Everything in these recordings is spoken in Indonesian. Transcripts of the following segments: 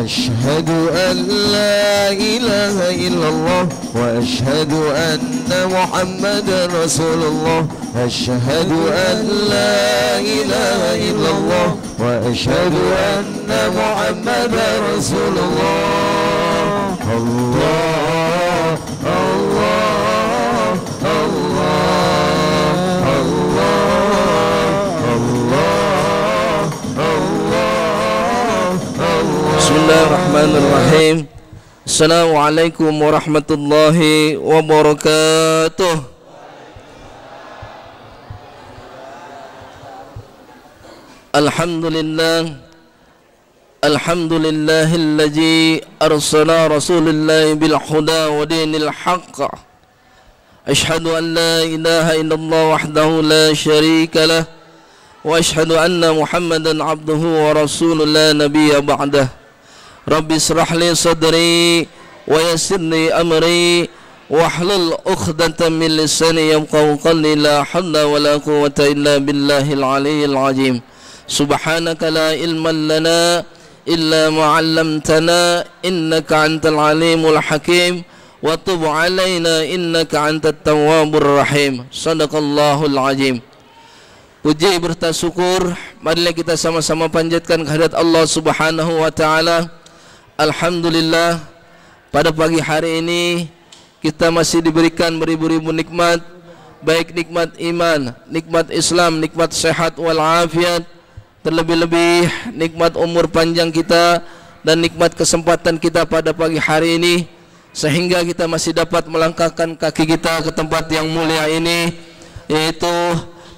أشهد أن لا إله إلا الله وأشهد أن محمدا رسول الله أشهد أن لا إله إلا الله وأشهد أن محمدا رسول الله الله الله الله الله الله Bismillahirrahmanirrahim. Assalamualaikum warahmatullahi wabarakatuh. Alhamdulillah, alhamdulillahilladzi arsala rasulillahi bil huda wa dinil haqq. Ashhadu an la ilaha illallah wahdahu la syarika lah wa ashhadu anna Muhammadan abduhu wa rasuluhu la nabiyya ba'dah. Rabbi israh li sadri wa yassir li amri wahlul 'uqdatam min lisani yafqahu qawli. La haula wa la quwwata illa billahil aliyyil azim. Subhanaka la ilma lana illa ma 'allamtana innaka antal alimul hakim wa tub 'alaina innaka antat tawwabur rahim. Shadaqallahul azim. Puji berta syukur marilah kita sama-sama panjatkan kehadirat Allah Subhanahu wa taala. Alhamdulillah, pada pagi hari ini kita masih diberikan beribu-ribu nikmat, baik nikmat iman, nikmat Islam, nikmat sehat wal afiat, terlebih-lebih nikmat umur panjang kita dan nikmat kesempatan kita pada pagi hari ini, sehingga kita masih dapat melangkahkan kaki kita ke tempat yang mulia ini, yaitu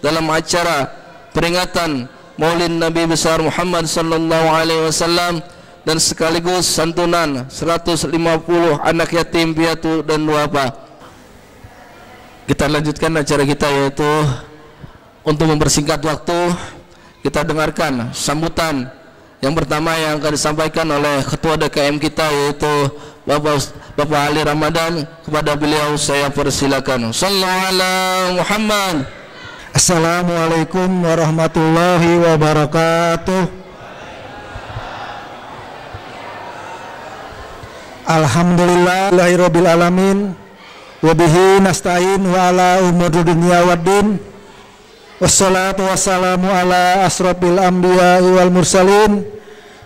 dalam acara peringatan Maulid Nabi besar Muhammad sallallahu alaihi wasallam dan sekaligus santunan 150 anak yatim piatu dan duafa. Kita lanjutkan acara kita, yaitu untuk mempersingkat waktu kita dengarkan sambutan yang pertama yang akan disampaikan oleh Ketua DKM kita, yaitu Bapak Ali Ramadan. Kepada beliau saya persilakan. Sallallahu alaihi Muhammad. Assalamualaikum warahmatullahi wabarakatuh. Alhamdulillahirabbil alamin wa bihi nasta'in wa ala umuri dunya waddin. Wassalatu wassalamu ala asrofil anbiya wal mursalin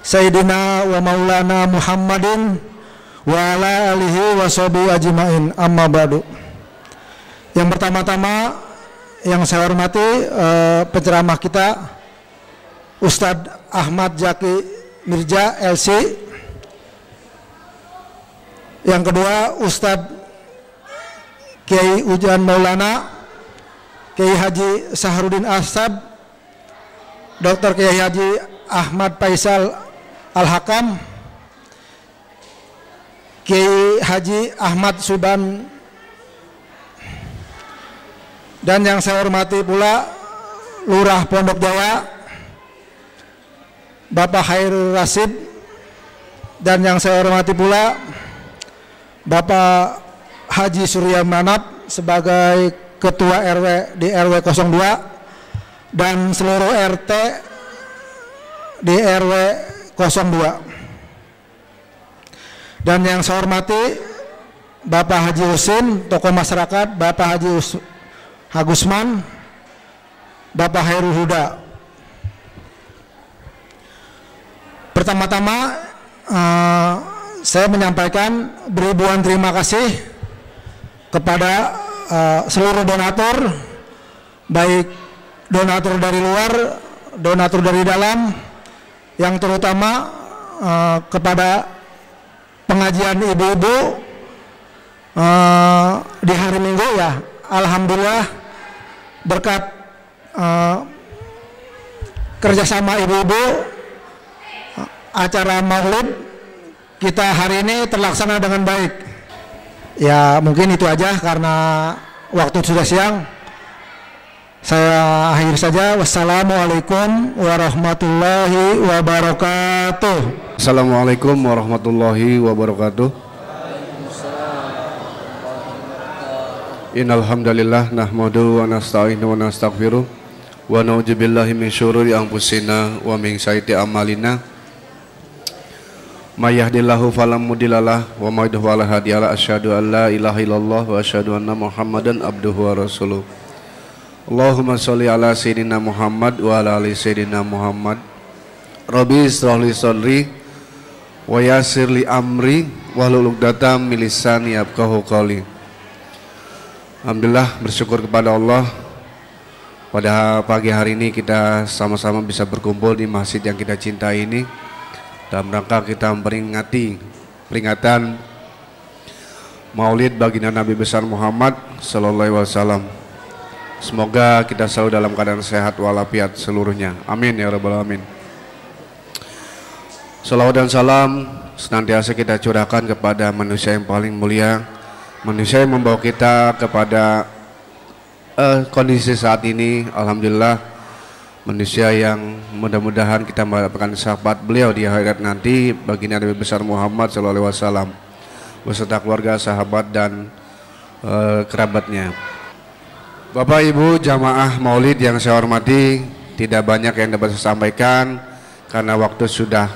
sayyidina wa maulana Muhammadin wa ala alihi wa sahbihi ajmain. Amma ba'du. Yang pertama-tama yang saya hormati penceramah kita Ustadz Ahmad Zaki Mirza LC. Yang kedua Ustadz Kiai Ujan Maulana Kiai Haji Sahrudin Asab, Dr. Kiai Haji Ahmad Faisal Al-Hakam, Kiai Haji Ahmad Suban, dan yang saya hormati pula Lurah Pondok Jaya Bapak Khairul Rasid, dan yang saya hormati pula Bapak Haji Surya Manap sebagai Ketua RW di RW 02 dan seluruh RT di RW 02. Dan yang saya hormati Bapak Haji Husin, tokoh masyarakat, Bapak Haji Hagusman, Bapak Hairul Huda. Pertama-tama saya menyampaikan beribuan terima kasih kepada seluruh donatur, baik donatur dari luar, donatur dari dalam, yang terutama kepada pengajian ibu-ibu di hari Minggu ya. Alhamdulillah berkat kerjasama ibu-ibu, acara maulid kita hari ini terlaksana dengan baik. Ya mungkin itu aja karena waktu sudah siang. Saya akhir saja. Wassalamualaikum warahmatullahi wabarakatuh. Assalamualaikum warahmatullahi wabarakatuh. Innal hamdalillah nahmadu wa nasta'inu wa nastaghfiruh wa na'udzubillahi min syururi anfusina wa min sayyiati a'malina. may yahdihillahu fala mudhillalah wa may yudhlil fala hadiyalah. Asyhadu an la ilaha illallah wa asyhadu anna Muhammadan abduhu wa rasuluh. Allahumma sholli ala sayyidina Muhammad wa ala ali sayyidina Muhammad. Rabbi ishrah li sadri wa yassir li amri wahlul 'uqdatam min lisani yafqahu qawli. Alhamdulillah, bersyukur kepada Allah, pada pagi hari ini kita sama-sama bisa berkumpul di masjid yang kita cintai ini dalam rangka kita memperingati peringatan Maulid baginda Nabi besar Muhammad sallallahu alaihi wasallam. Semoga kita selalu dalam keadaan sehat walafiat seluruhnya. Amin ya rabbal alamin. Salawat dan salam senantiasa kita curahkan kepada manusia yang paling mulia, manusia yang membawa kita kepada kondisi saat ini. Alhamdulillah, manusia yang mudah-mudahan kita mendapatkan syafaat beliau di akhirat nanti, baginda Nabi besar Muhammad sallallahu alaihi wasallam beserta keluarga, sahabat dan kerabatnya. Bapak Ibu jamaah Maulid yang saya hormati, tidak banyak yang dapat saya sampaikan karena waktu sudah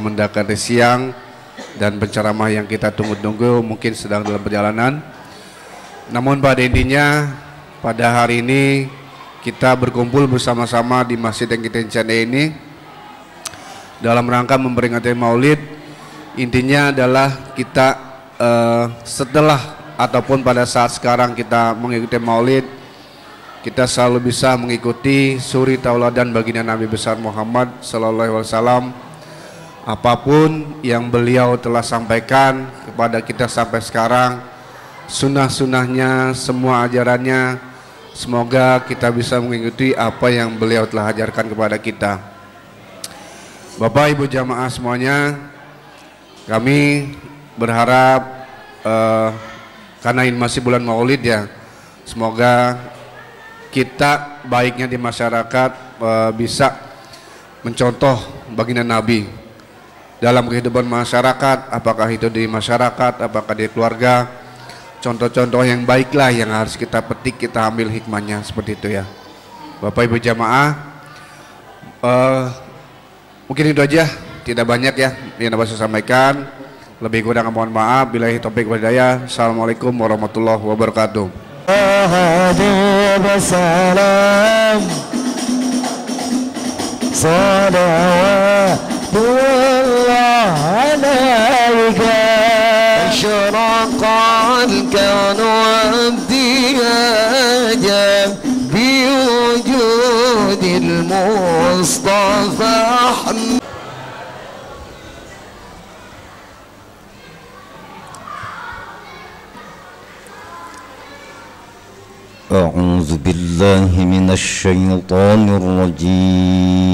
mendekati siang dan penceramah yang kita tunggu-tunggu mungkin sedang dalam perjalanan. Namun pada intinya pada hari ini kita berkumpul bersama-sama di masjid yang kita cintai ini dalam rangka memperingati Maulid. Intinya adalah kita setelah ataupun pada saat sekarang kita mengikuti Maulid, kita selalu bisa mengikuti suri tauladan baginda Nabi besar Muhammad sallallahu alaihi wasallam. Apapun yang beliau telah sampaikan kepada kita sampai sekarang, sunnah-sunnahnya, semua ajarannya, semoga kita bisa mengikuti apa yang beliau telah ajarkan kepada kita. Bapak Ibu jamaah semuanya, kami berharap karena ini masih bulan Maulid ya, semoga kita baiknya di masyarakat bisa mencontoh baginda Nabi dalam kehidupan masyarakat, apakah itu di masyarakat, apakah di keluarga. Contoh-contoh yang baiklah yang harus kita petik, kita ambil hikmahnya, seperti itu ya Bapak Ibu jamaah. Mungkin itu aja, tidak banyak ya yang dapat saya sampaikan. Lebih kurang mohon maaf. Billahi taufiq wal hidayah. Assalamualaikum warahmatullahi wabarakatuh. أشرق الكون وابتهاجا بوجود المصطفى أحمد. أعوذ بالله من الشيطان الرجيم.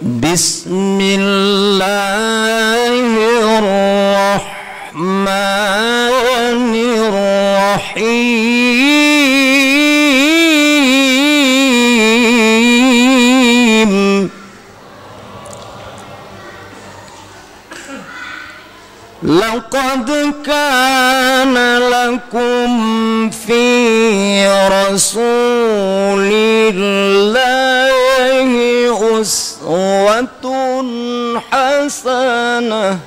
بسم الله الرحمن الرحيم. لقد كان لكم في رسول الله أسوة حسنة.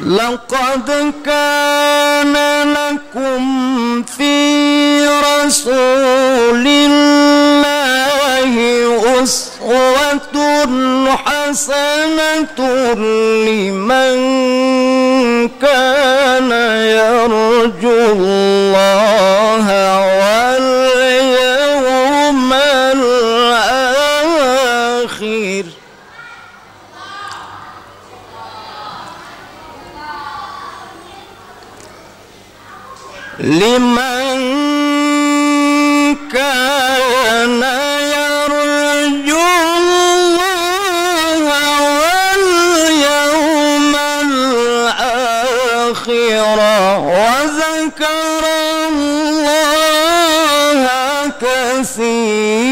لقد كان لكم في رسول الله أسوة حسنة لمن كان يرجو الله واليوم الآخر. لمن كان يرجو الله واليوم الآخر وذكر الله كثيرا.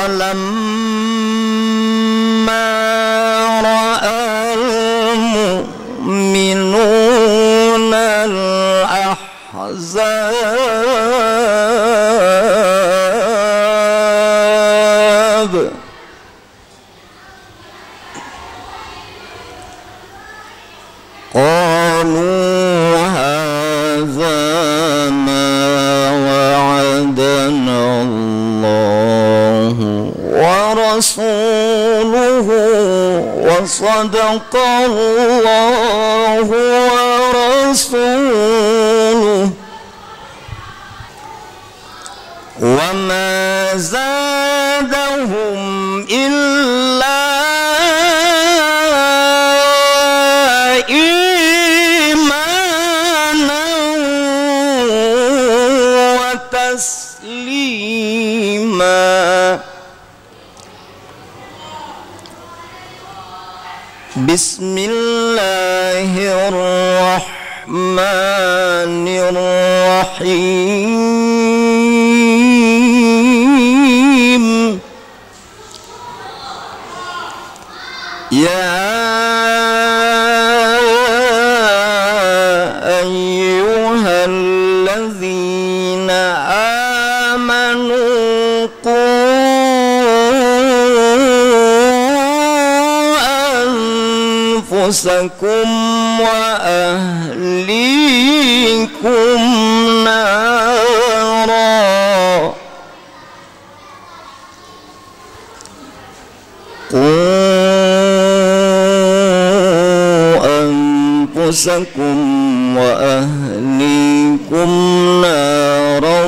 ولما رأى المؤمنون الأحزاب قالوا هذا ما وعدنا الله ورسوله وصدق الله ورسوله وما زادهم إلا إيمانا وتسليما. بسم الله الرحمن الرحيم. يا أيها الذين آمنوا أنفسكم وأهليكم نارا أنفسكم وأهليكم نارا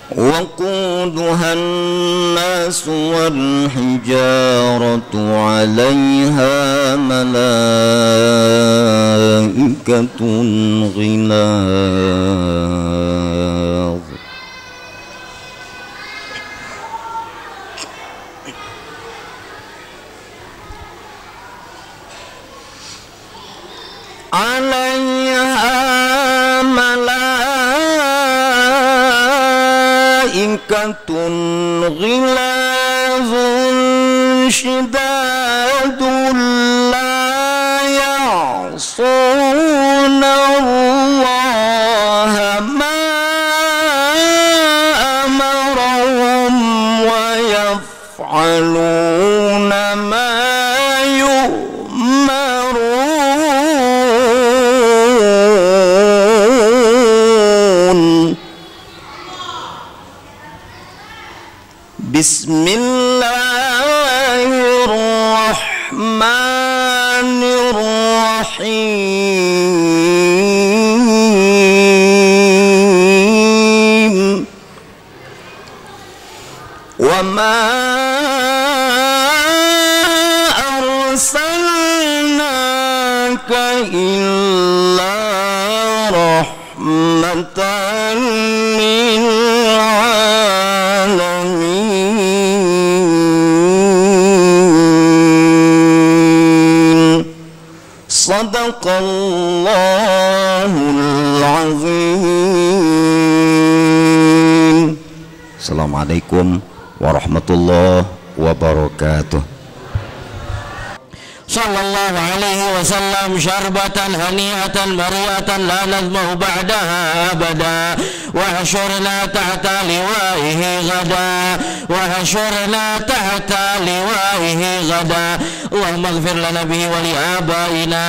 وقودها الناس والحجارة عليها ملائكة غلاظ عليها ملائكة غلاظ شداد لا يعصون الله ما أمرهم ويفعلون ما بسم الله الرحمن الرحيم. وما أرسلناك إلا رحمة صدق الله العظيم. Assalamualaikum warahmatullahi wabarakatuh. Sallallahu alaihi wasallam syarbatan haniatan mariatan la nazmahu ba'daha abada wa hasyurna tahta liwaihi gada wa hasyurna tahta liwaihi gada. Allahumma ighfir lana bihi wa li abaina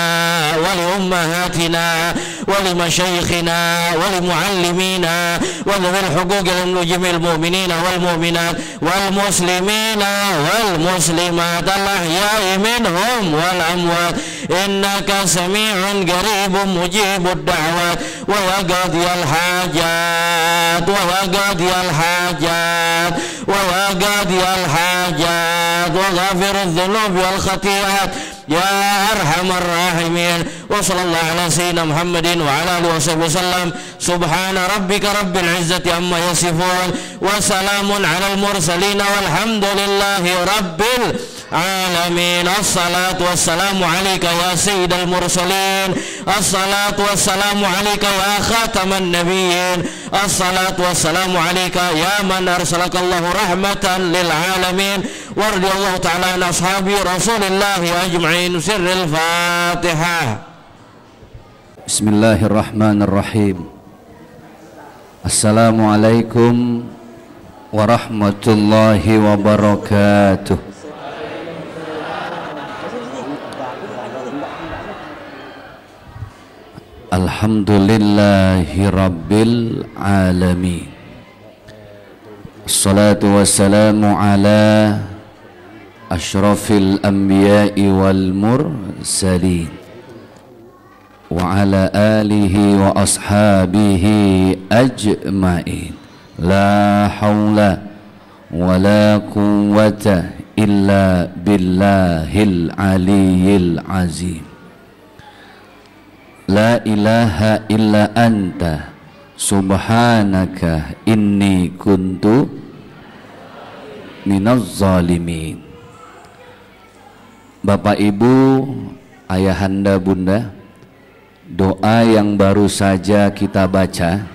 wa li ummahatina wa li masyayikhina wa li muallimina wa dhil huquqil mujmil mu'minina wal mu'minat wal muslimina wal muslimat al ahya'i minhum wal amwat innaka sami'un qaribun mujibud da'wat wa ya qadiyal hajat wa ya qadiyal hajat wa ya qadiyal hajat wa ghafirudz dzunub wal khati'at ya arhamar rahimin. Wa sallallahu ala sayyidina Muhammadin wa ala alihi wasallam. Subhana rabbika rabbil izzati amma yasifun wa salamun alal mursalin walhamdulillahi rabbil العالمين الصلاة والسلام عليك يا سيد المرسلين الصلاة والسلام عليك يا خاتم النبيين الصلاة والسلام عليك يا من أرسلك الله رحمة للعالمين وارض الله تعالى عن أصحاب رسول الله أجمعين سر الفاتحة. بسم الله الرحمن الرحيم. Assalamualaikum warahmatullahi wabarakatuh. Alhamdulillahi rabbil alamin. Assalatu wassalamu ala asyrafil anbiya'i wal mursalin wa ala alihi wa ashabihi ajma'in. La hawla wa la quwwata illa billahil aliyyil azim. La ilaha illa anta subhanaka inni kuntu minaz zalimin. Bapak Ibu, ayahanda bunda, doa yang baru saja kita baca,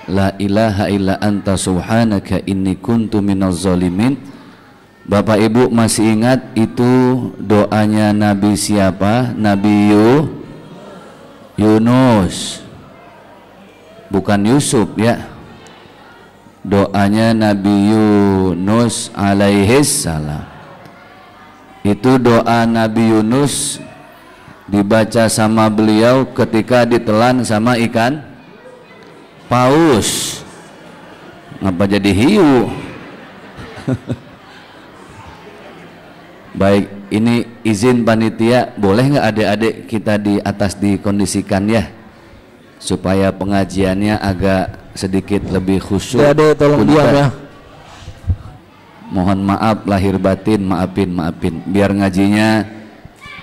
la ilaha illa anta subhanaka inni kuntu minaz zalimin. Bapak Ibu masih ingat itu doanya Nabi siapa? Nabi Yunus, bukan Yusuf ya. Doanya Nabi Yunus alaihissalam. Itu doa Nabi Yunus dibaca sama beliau ketika ditelan sama ikan paus. Ngapa jadi hiu? Baik, ini izin panitia, boleh nggak adik-adik kita di atas dikondisikan ya, supaya pengajiannya agak sedikit lebih khusyuk. Adik tolong diam ya. Mohon maaf lahir batin, maafin, biar ngajinya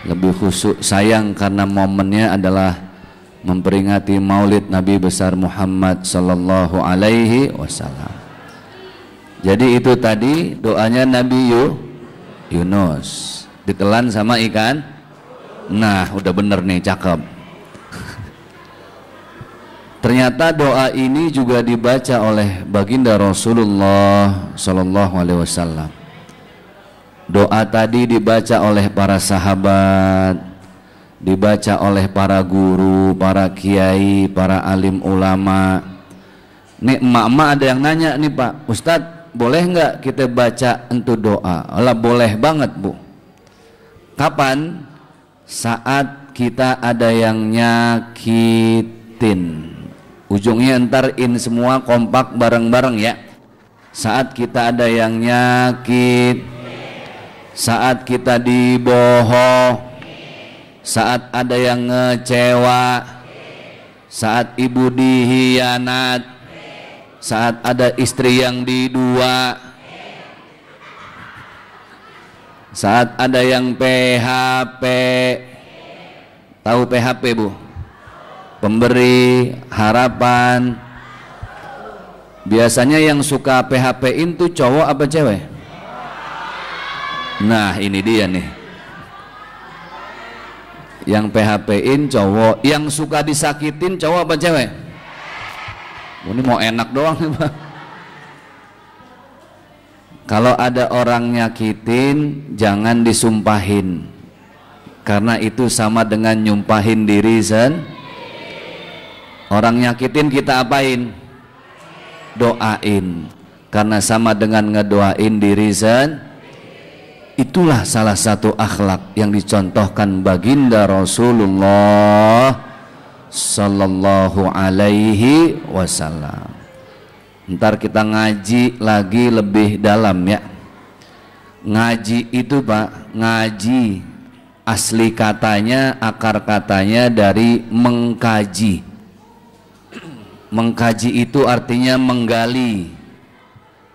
lebih khusyuk. Sayang karena momennya adalah memperingati Maulid Nabi besar Muhammad sallallahu alaihi wasallam. Jadi itu tadi doanya Nabi Yunus ditelan sama ikan. Nah, udah bener nih, cakep. Ternyata doa ini juga dibaca oleh baginda Rasulullah sallallahu alaihi wasallam. Doa tadi dibaca oleh para sahabat, dibaca oleh para guru, para kiai, para alim ulama. Nih emak-emak ada yang nanya nih Pak Ustadz, boleh nggak kita baca untuk doa? Allah boleh banget Bu. Kapan? Saat kita ada yang nyakitin. Ujungnya ntar in semua kompak bareng-bareng ya. Saat kita ada yang nyakit, saat kita dibohong, saat ada yang ngecewa, saat ibu dihianat, saat ada istri yang didua, saat ada yang PHP. Tahu PHP Bu? Pemberi harapan. Biasanya yang suka PHP-in tuh cowok apa cewek? Nah ini dia nih, yang PHP-in cowok. Yang suka disakitin cowok apa cewek? Ini mau enak doang nih Pak. Kalau ada orang nyakitin jangan disumpahin, karena itu sama dengan nyumpahin diri sendiri. Orang nyakitin kita apain? Doain, karena sama dengan ngedoain diri sendiri. Itulah salah satu akhlak yang dicontohkan baginda Rasulullah sallallahu alaihi wasallam. Ntar kita ngaji lagi lebih dalam ya. Ngaji itu Pak, ngaji asli katanya, akar katanya dari mengkaji. Mengkaji itu artinya menggali,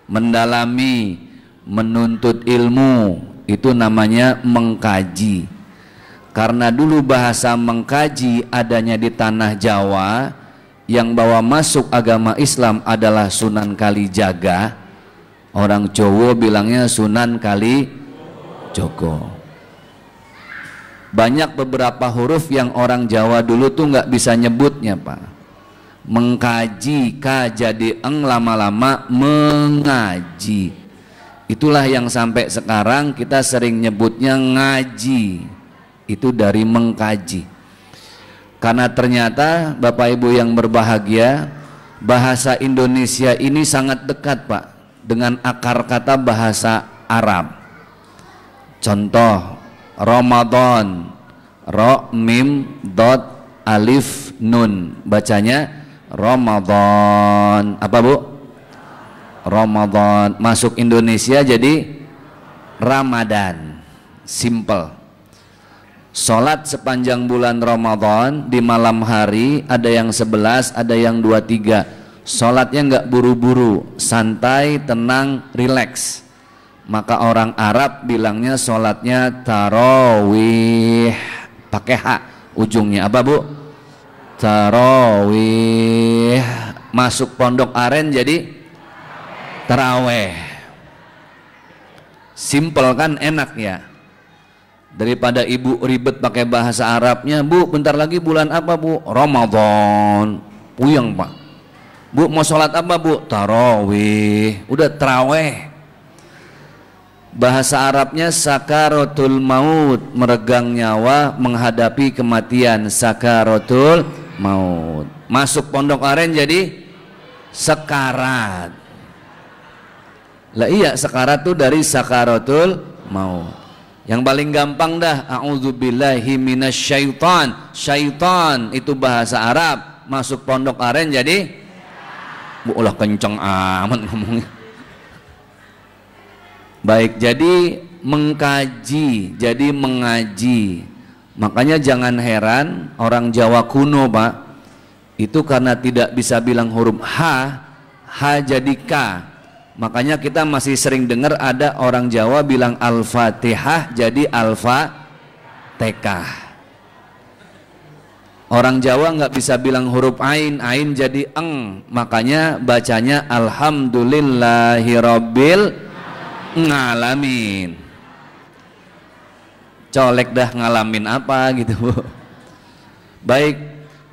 mendalami, menuntut ilmu. Itu namanya mengkaji. Karena dulu bahasa mengkaji adanya di tanah Jawa, yang bawa masuk agama Islam adalah Sunan Kalijaga. Orang Jawa bilangnya Sunan Joko. Banyak beberapa huruf yang orang Jawa dulu tuh nggak bisa nyebutnya, Pak. Mengkaji, ka jadi eng, lama-lama mengaji. Itulah yang sampai sekarang kita sering nyebutnya ngaji. Itu dari mengkaji. Karena ternyata Bapak Ibu yang berbahagia, bahasa Indonesia ini sangat dekat, Pak, dengan akar kata bahasa Arab. Contoh, Ramadan, ro mim dot alif nun, bacanya Ramadan. Apa, Bu? Ramadan. Masuk Indonesia jadi Ramadan. Simple. Sholat sepanjang bulan Ramadan di malam hari, ada yang 11, ada yang 23. Sholatnya nggak buru-buru, santai, tenang, rileks. Maka orang Arab bilangnya sholatnya tarawih, pakai H ujungnya. Apa, Bu? Tarawih. Masuk pondok aren jadi taraweh. Simple kan, enak ya. Daripada ibu ribet pakai bahasa Arabnya, Bu, bentar lagi bulan apa, Bu? Ramadan. Puyeng, Pak. Bu, mau sholat apa, Bu? Tarawih. Udah taraweh. Bahasa Arabnya sakaratul maut, meregang nyawa menghadapi kematian. Sakaratul maut. Masuk pondok aren jadi sekarat. Lah iya, sekarat tuh dari sakaratul maut. Yang paling gampang dah, a'udzubillahi minasyaitan. Syaitan itu bahasa Arab, masuk pondok aren jadi ulah kenceng amat ngomongnya. Baik, jadi mengkaji, jadi mengaji. Makanya jangan heran orang Jawa kuno, Pak, itu karena tidak bisa bilang huruf H, H jadi K. Makanya kita masih sering dengar ada orang Jawa bilang Al-Fatihah jadi Al-Fatihah. Orang Jawa nggak bisa bilang huruf ain, ain jadi eng. Makanya bacanya Alhamdulillahirabbil ngalamin. Colek dah, ngalamin apa gitu, Bu. Baik,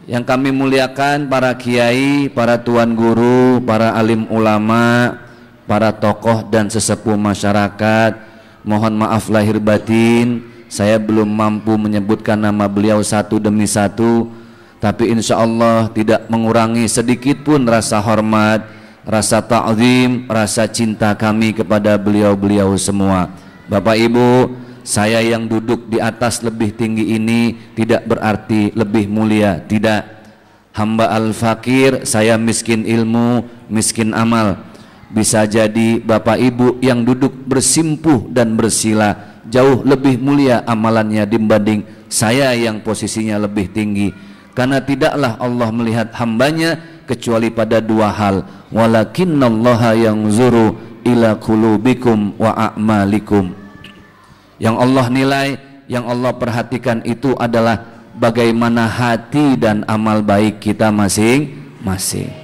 yang kami muliakan para kiai, para tuan guru, para alim ulama, para tokoh dan sesepuh masyarakat, mohon maaf lahir batin, saya belum mampu menyebutkan nama beliau satu demi satu, tapi insya Allah tidak mengurangi sedikit pun rasa hormat, rasa ta'zim, rasa cinta kami kepada beliau-beliau semua. Bapak Ibu, saya yang duduk di atas lebih tinggi ini tidak berarti lebih mulia, tidak. Hamba al-fakir, saya miskin ilmu, miskin amal. Bisa jadi Bapak Ibu yang duduk bersimpuh dan bersila jauh lebih mulia amalannya dibanding saya yang posisinya lebih tinggi. Karena tidaklah Allah melihat hambanya kecuali pada dua hal. Walakinnallaha yanzuru ila qulubikum wa a'malikum. Yang Allah nilai, yang Allah perhatikan itu adalah bagaimana hati dan amal baik kita masing-masing.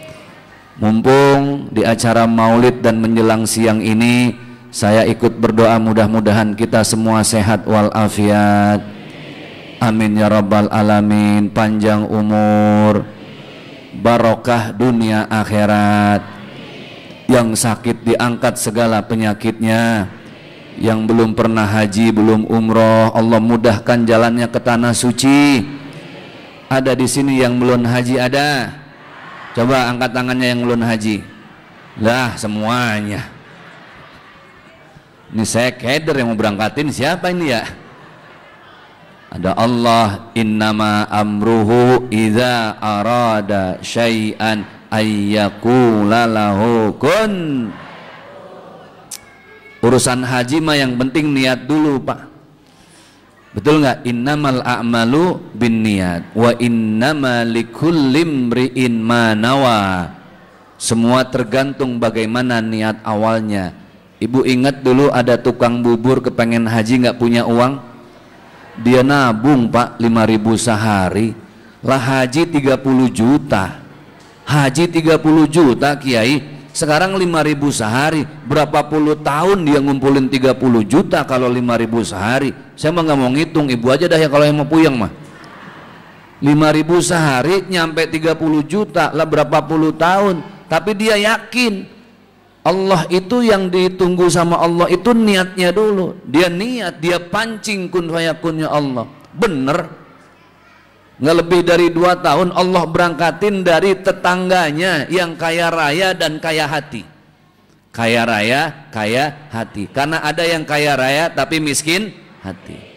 Mumpung di acara maulid dan menjelang siang ini, saya ikut berdoa mudah-mudahan kita semua sehat walafiat. Amin ya rabbal alamin. Panjang umur, barokah dunia akhirat. Yang sakit diangkat segala penyakitnya. Yang belum pernah haji, belum umroh, Allah mudahkan jalannya ke tanah suci. Ada di sini yang belum haji, ada? Coba angkat tangannya yang belum haji. Lah semuanya. Ini saya keder yang mau berangkatin, siapa ini ya? Ada Allah, innama amruhu idza arada syai'an ayyaqula lahu kun. Urusan haji mah yang penting niat dulu, Pak. Betul nggak? Innamal a'malu binniyat wa innama likulli imri'in ma nawa. Semua tergantung bagaimana niat awalnya. Ibu ingat dulu ada tukang bubur kepengen haji nggak punya uang, dia nabung, Pak, 5.000 sehari. Lah haji 30 juta. Haji 30 juta, Kiai, sekarang 5.000 sehari. Berapa puluh tahun dia ngumpulin 30 juta kalau 5.000 sehari? Saya mah nggak mau ngitung, ibu aja dah ya kalau yang mau puyeng mah. 5.000 sehari nyampe 30 juta lah, berapa puluh tahun. Tapi dia yakin Allah itu yang ditunggu sama Allah itu niatnya dulu. Dia niat, dia pancing kun fayakunnya Allah. Bener, nggak lebih dari 2 tahun Allah berangkatin dari tetangganya yang kaya raya dan kaya hati. Kaya raya, kaya hati. Karena ada yang kaya raya tapi miskin hati.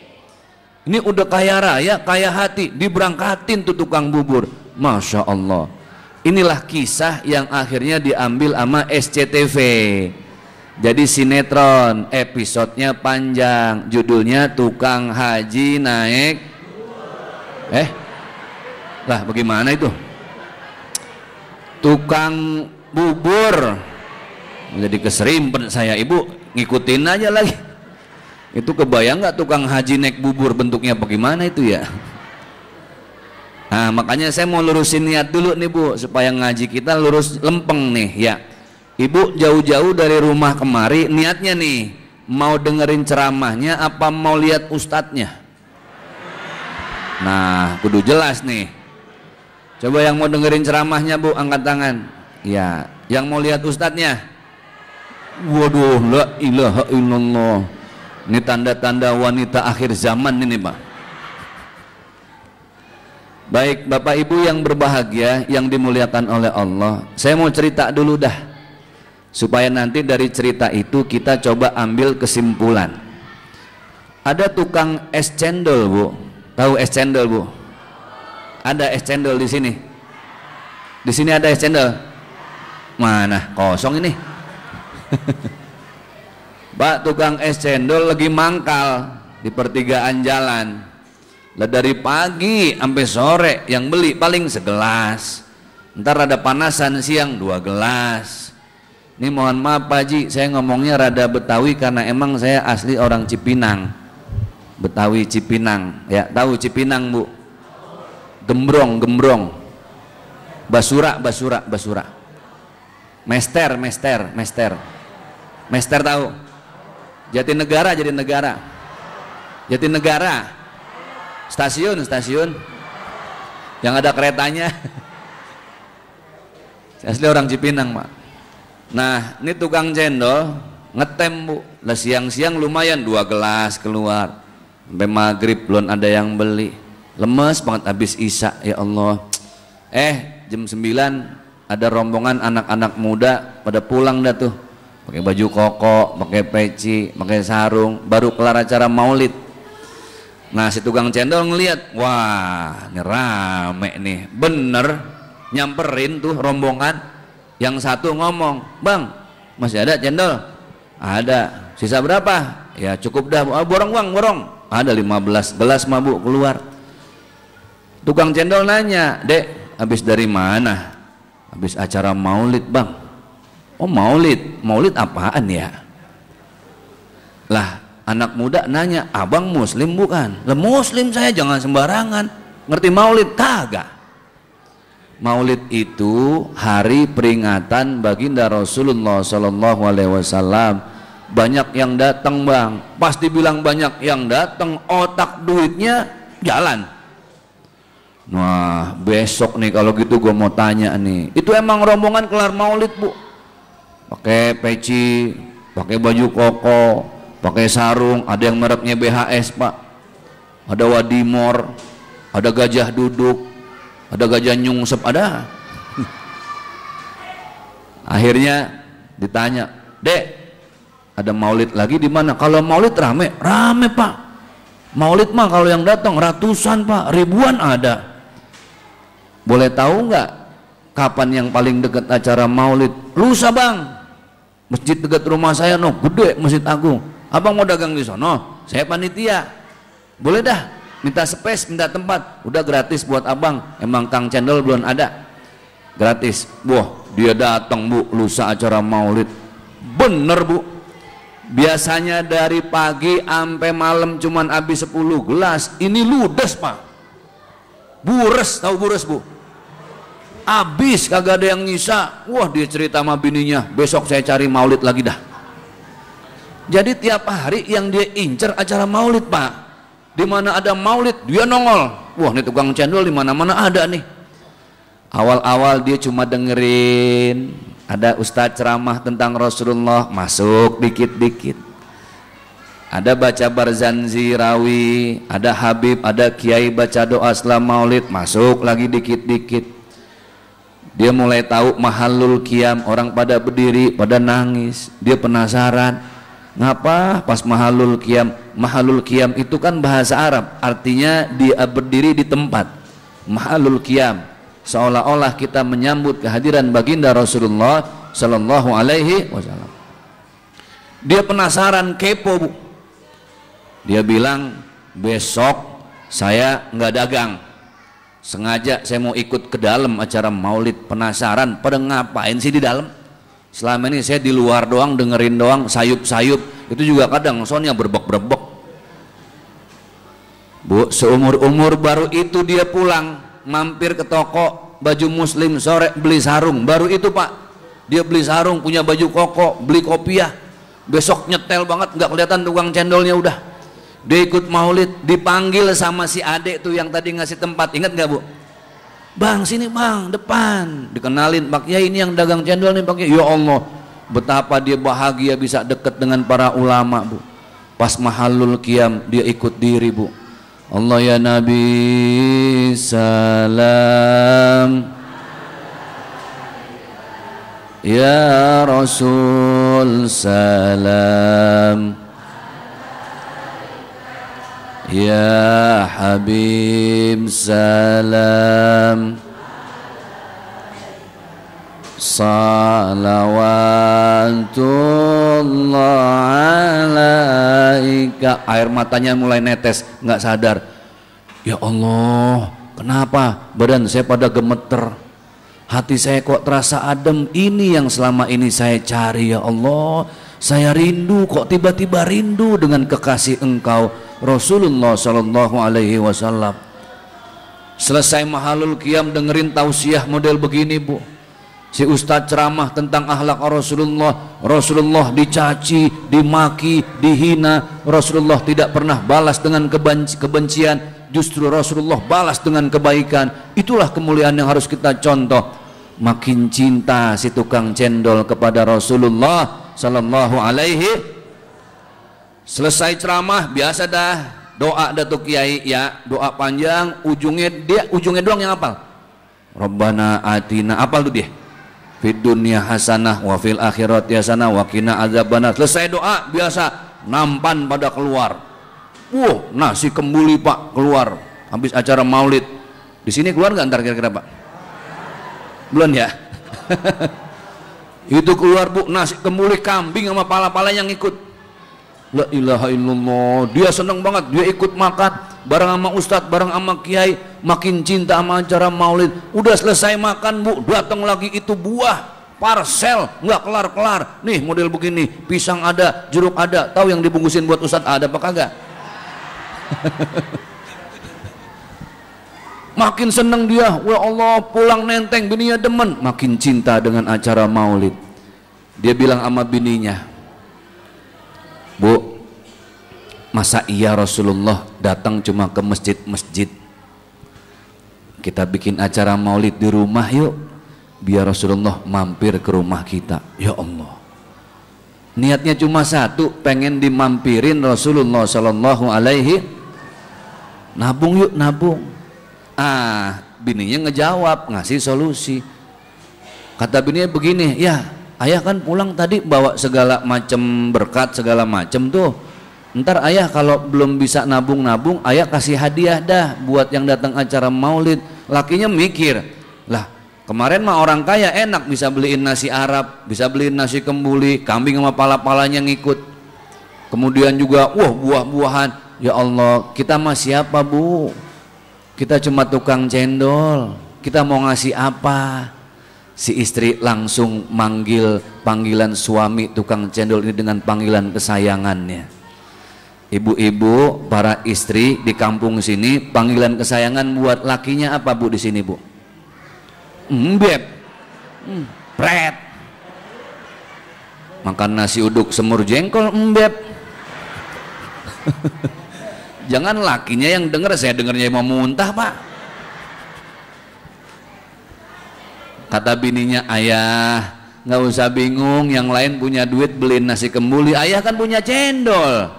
Ini udah kaya raya, kaya hati, diberangkatin tuh tukang bubur. Masya Allah. Inilah kisah yang akhirnya diambil sama SCTV. Jadi sinetron, episodenya panjang, judulnya Tukang Haji Naik. Lah bagaimana itu? Tukang bubur. Jadi keserimpet saya, ibu ngikutin aja lagi. Itu kebayang nggak tukang haji naik bubur bentuknya bagaimana itu ya? Nah makanya saya mau lurusin niat dulu nih Bu, supaya ngaji kita lurus lempeng nih ya. Ibu jauh-jauh dari rumah kemari niatnya nih mau dengerin ceramahnya apa mau lihat ustadznya? Nah kudu jelas nih. Coba yang mau dengerin ceramahnya Bu angkat tangan. Ya, yang mau lihat ustadznya? Waduh, la ilaha illallah. Ini tanda-tanda wanita akhir zaman ini Pak. Baik Bapak Ibu yang berbahagia, yang dimuliakan oleh Allah, saya mau cerita dulu dah, supaya nanti dari cerita itu kita coba ambil kesimpulan. Ada tukang es cendol Bu, tahu es cendol Bu? Ada es cendol di sini. Di sini ada es cendol. Mana? Kosong ini. Pak tukang es cendol lagi mangkal di pertigaan jalan. Lah dari pagi sampai sore yang beli paling segelas. Ntar ada panasan siang 2 gelas. Ini mohon maaf Pak Haji, saya ngomongnya rada Betawi karena emang saya asli orang Cipinang. Betawi Cipinang, ya tahu Cipinang Bu? Gembrong, gembrong. Basura, basura, basura. Mester, mester, mester. Mester tahu? Jatinegara, Jatinegara. Jatinegara. Stasiun, stasiun. Yang ada keretanya. Asli orang Cipinang, Pak. Nah, ini tukang cendol ngetem Bu. Lah siang-siang lumayan 2 gelas keluar. Sampai maghrib belum ada yang beli. Lemes banget habis isya, ya Allah. Jam 9 ada rombongan anak-anak muda pada pulang dah tuh. Pakai baju koko, pakai peci, pakai sarung, baru kelar acara maulid. Nah si tukang cendol ngeliat, wah ini rame nih, bener, nyamperin tuh rombongan. Yang satu ngomong, bang masih ada cendol? Ada. Sisa berapa? Ya cukup dah. Borong bang, borong. Ada 15 gelas mah Bu keluar. Tukang cendol nanya, dek habis dari mana? Habis acara maulid bang. Oh maulid, maulid apaan ya? Lah anak muda nanya, abang muslim bukan? Lah muslim saya, jangan sembarangan. Ngerti maulid kagak? Maulid itu hari peringatan baginda Rasulullah SAW. Banyak yang datang bang, pasti bilang banyak yang datang, otak duitnya jalan. Wah besok nih kalau gitu gue mau tanya nih, itu emang rombongan kelar maulid Bu? Pakai peci, pakai baju koko, pakai sarung, ada yang mereknya BHS Pak, ada Wadimor, ada gajah duduk, ada gajah nyungsep, ada. Akhirnya ditanya, dek, ada maulid lagi di mana? Kalau maulid rame, rame Pak. Maulid mah kalau yang datang ratusan Pak, ribuan ada. Boleh tahu nggak kapan yang paling dekat acara maulid? Lusa bang. Masjid dekat rumah saya no, gede Masjid Agung. Abang mau dagang di sono, saya panitia. Boleh dah, minta space, minta tempat. Udah gratis buat abang. Emang Kang Cendol belum ada. Gratis. Wah, dia datang Bu, lusa acara maulid. Bener Bu. Biasanya dari pagi sampai malam cuman habis 10 gelas. Ini ludes Pak. Bures, tahu bures Bu? Abis kagak ada yang nyisa. Wah, dia cerita sama bininya, besok saya cari maulid lagi dah. Jadi tiap hari yang dia incer acara maulid, Pak. Di mana ada maulid dia nongol. Wah, nih tukang cendol di mana-mana ada nih. Awal-awal dia cuma dengerin ada ustadz ceramah tentang Rasulullah, masuk dikit-dikit. Ada baca Barzanzi Rawi, ada Habib, ada kiai baca doa setelah maulid, masuk lagi dikit-dikit. Dia mulai tahu mahalul qiyam, orang pada berdiri, pada nangis. Dia penasaran, ngapa pas mahalul qiyam? Mahalul qiyam itu kan bahasa Arab, artinya dia berdiri di tempat. Mahalul qiyam, seolah-olah kita menyambut kehadiran baginda Rasulullah Sallallahu Alaihi Wasallam. Dia penasaran, kepo, Bu. Dia bilang, besok saya nggak dagang. Sengaja saya mau ikut ke dalam acara maulid, penasaran pada ngapain sih di dalam. Selama ini saya di luar doang, dengerin doang, sayup-sayup, itu juga kadang soalnya berbek-berbek. Bu, seumur-umur baru itu dia pulang, mampir ke toko baju muslim sore, beli sarung. Baru itu, Pak, dia beli sarung, punya baju koko, beli kopiah. Besok nyetel banget, nggak kelihatan tukang cendolnya udah. Dia ikut maulid, dipanggil sama si adek tuh yang tadi ngasih tempat, ingat nggak, Bu? Bang, sini bang, depan. Dikenalin, Pak Kiai ini yang dagang cendol nih, Pak Kiai. Ya Allah, betapa dia bahagia bisa deket dengan para ulama, Bu. Pas mahalul qiyam dia ikut diri, Bu. Allah ya Nabi salam, ya Rasul salam, ya Habib salam, salawatullah alaika. Air matanya mulai netes, nggak sadar. Ya Allah, kenapa badan saya pada gemeter, hati saya kok terasa adem. Ini yang selama ini saya cari, ya Allah. Saya rindu, kok tiba-tiba rindu dengan kekasih Engkau Rasulullah Sallallahu Alaihi Wasallam. Selesai mahalul qiyam, dengerin tausiah model begini, Bu. Si ustadz ceramah tentang akhlak Rasulullah. Rasulullah dicaci, dimaki, dihina. Rasulullah tidak pernah balas dengan kebencian, justru Rasulullah balas dengan kebaikan. Itulah kemuliaan yang harus kita contoh. Makin cinta si tukang cendol kepada Rasulullah Sallallahu Alaihi. Selesai ceramah, biasa dah doa Datuk Kiai, ya doa panjang, ujungnya doang yang hafal. Rabbana atina, apal tuh dia? Fid dunya hasanah wa fil akhirati hasanah wa qina adzabannar. Selesai doa, biasa nampan pada keluar. Nasi kembuli, Pak, keluar habis acara maulid. Di sini keluar nggak ntar kira-kira, Pak? Belum ya? Itu keluar, Bu, nasi kembuli kambing sama pala-pala yang ikut. La ilaha illallah, dia seneng banget, dia ikut makan bareng sama ustadz, bareng sama kiai, makin cinta sama acara maulid. Udah selesai makan, Bu, datang lagi itu buah parcel nggak kelar-kelar. Nih model begini, pisang ada, jeruk ada. Tahu yang dibungkusin buat ustadz ada apa kagak? Makin seneng dia, wah Allah, pulang nenteng, bininya demen, makin cinta dengan acara maulid. Dia bilang sama bininya, Bu, masa iya Rasulullah datang cuma ke masjid-masjid? Kita bikin acara maulid di rumah yuk, biar Rasulullah mampir ke rumah kita. Ya Allah, niatnya cuma satu, pengen dimampirin Rasulullah Sallallahu Alaihi. Nabung yuk, nabung. Bininya ngejawab, ngasih solusi. Kata bininya begini, ya ayah kan pulang tadi bawa segala macam berkat, segala macam tuh. Ntar ayah kalau belum bisa nabung-nabung, ayah kasih hadiah dah buat yang datang acara maulid. Lakinya mikir, lah kemarin mah orang kaya enak, bisa beliin nasi Arab, bisa beliin nasi kembuli, kambing sama pala-palanya ngikut. Kemudian juga buah-buahan. Ya Allah, kita mah siapa, Bu? Kita cuma tukang cendol, kita mau ngasih apa? Si istri langsung manggil panggilan suami tukang cendol ini dengan panggilan kesayangannya. Ibu-ibu, para istri di kampung sini, panggilan kesayangan buat lakinya apa, Bu, di sini, Bu? embeb, pret. Makan nasi uduk semur jengkol embeb. Jangan lakinya yang denger, saya dengernya mau muntah pak. Kata bininya, ayah nggak usah bingung, yang lain punya duit beliin nasi kembuli, ayah kan punya cendol.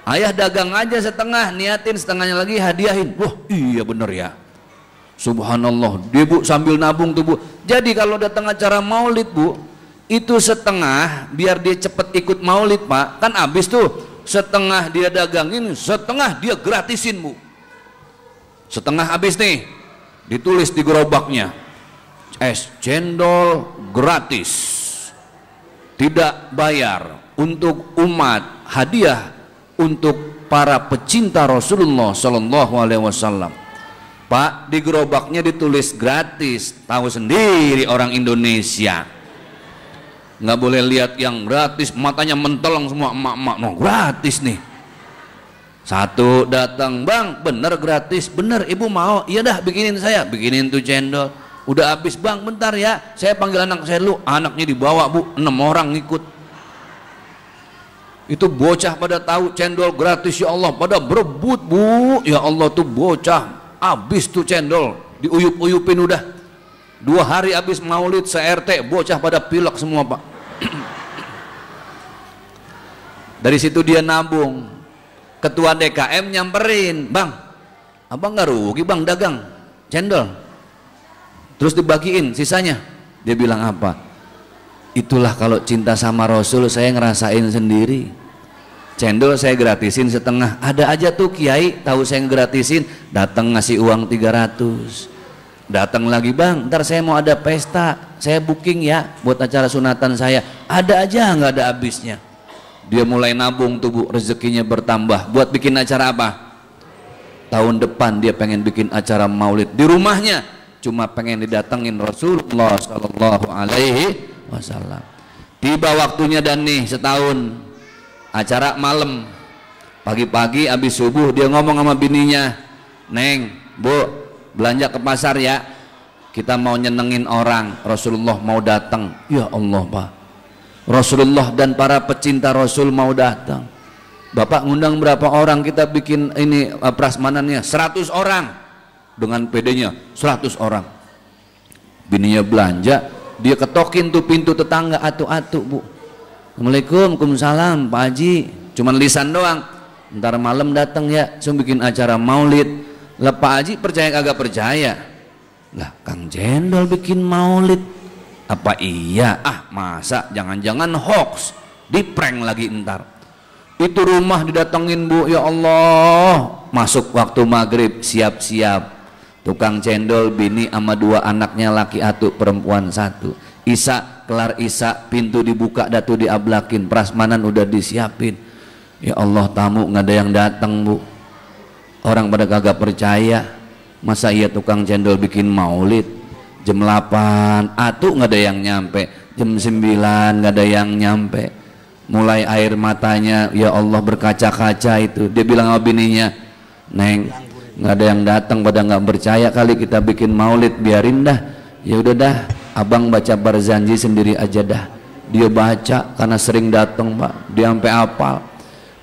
Ayah dagang aja setengah, niatin setengahnya lagi hadiahin. Wah iya bener ya, subhanallah. Dia bu sambil nabung tuh bu. Jadi kalau datang acara maulid bu, itu setengah biar dia cepet ikut maulid pak, kan habis tuh. Setengah dia dagangin, setengah dia gratisin bu. Setengah habis nih, ditulis di gerobaknya, es cendol gratis, tidak bayar, untuk umat, hadiah untuk para pecinta Rasulullah Sallallahu Alaihi Wasallam. Pak, di gerobaknya ditulis gratis, tahu sendiri orang Indonesia. Nggak boleh lihat yang gratis, matanya menteleng semua, emak-emak, no, gratis nih. Satu datang, bang, bener gratis, bener ibu mau, iya dah bikinin saya, bikinin tuh cendol. Udah habis bang, bentar ya, saya panggil anak saya dulu. Anaknya dibawa bu, 6 orang ngikut. Itu bocah pada tahu cendol gratis, ya Allah, pada berebut bu. Ya Allah tuh bocah, habis tuh cendol, diuyup-uyupin udah. 2 hari habis maulid se-RT, bocah pada pilek semua pak. Dari situ dia nabung. Ketua DKM nyamperin, bang, abang nggak rugi bang dagang cendol, terus dibagiin sisanya. Dia bilang apa? Itulah kalau cinta sama Rasul, saya ngerasain sendiri. Cendol saya gratisin setengah. Ada aja tuh kiai tahu saya ngegratisin, datang ngasih uang 300. Datang lagi, bang, ntar saya mau ada pesta, saya booking ya buat acara sunatan saya. Ada aja nggak ada habisnya. Dia mulai nabung tuh bu, rezekinya bertambah. Buat bikin acara apa? Tahun depan dia pengen bikin acara maulid di rumahnya, cuma pengen didatengin Rasulullah Sallallahu Alaihi Wasallam. Tiba waktunya dan nih setahun acara malam, pagi-pagi abis subuh dia ngomong sama bininya, neng, bu, belanja ke pasar ya, kita mau nyenengin orang, Rasulullah mau datang. Ya Allah pak, Rasulullah dan para pecinta Rasul mau datang. Bapak ngundang berapa orang? Kita bikin ini prasmanannya 100 orang, dengan PD-nya 100 orang. Bininya belanja, dia ketokin tuh pintu tetangga, atu-atu bu, Assalamualaikum, Waalaikumsalam Pak Haji, cuman lisan doang. Ntar malam datang ya, saya bikin acara maulid. Lah Pak Haji percaya kagak percaya? Lah Kang Jendol bikin maulid, apa iya? Ah masa, jangan-jangan hoax, di prank lagi ntar. Itu rumah didatengin bu, ya Allah. Masuk waktu maghrib, siap-siap. Tukang cendol, bini sama 2 anaknya laki atu, perempuan 1. Isya, kelar isya, pintu dibuka, datu diablakin, prasmanan udah disiapin. Ya Allah, tamu nggak ada yang datang bu. Orang pada kagak percaya, masa iya tukang cendol bikin maulid jam 8, atu nggak ada yang nyampe, jam 9 nggak ada yang nyampe. Mulai air matanya, ya Allah, berkaca-kaca itu. Dia bilang sama bininya, neng, nggak ada yang datang, pada nggak percaya kali kita bikin maulid, biarin dah. Ya udah dah, abang baca Barzanji sendiri aja dah. Dia baca karena sering datang pak, dia sampai hafal.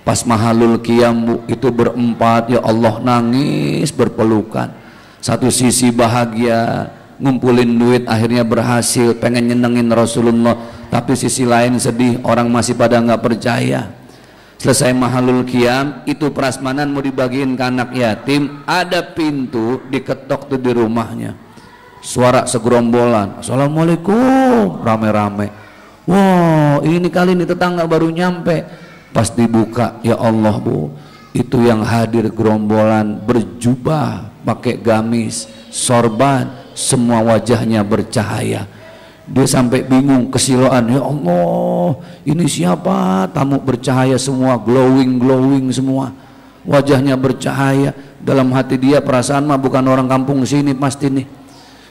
Pas mahalul qiyam bu, itu berempat, ya Allah, nangis berpelukan. Satu sisi bahagia, ngumpulin duit akhirnya berhasil, pengen nyenengin Rasulullah, tapi sisi lain sedih, orang masih pada nggak percaya. Selesai mahalul qiyam, itu prasmanan mau dibagiin ke anak yatim, ada pintu diketok tuh di rumahnya. Suara segerombolan, Assalamualaikum, rame-rame. Wow, ini kali ini tetangga baru nyampe. Pas dibuka, ya Allah bu, itu yang hadir gerombolan berjubah, pakai gamis, sorban, semua wajahnya bercahaya. Dia sampai bingung, kesiloan, ya Allah, ini siapa? Tamu bercahaya semua, glowing semua, wajahnya bercahaya. Dalam hati dia perasaan mah bukan orang kampung sini pasti nih.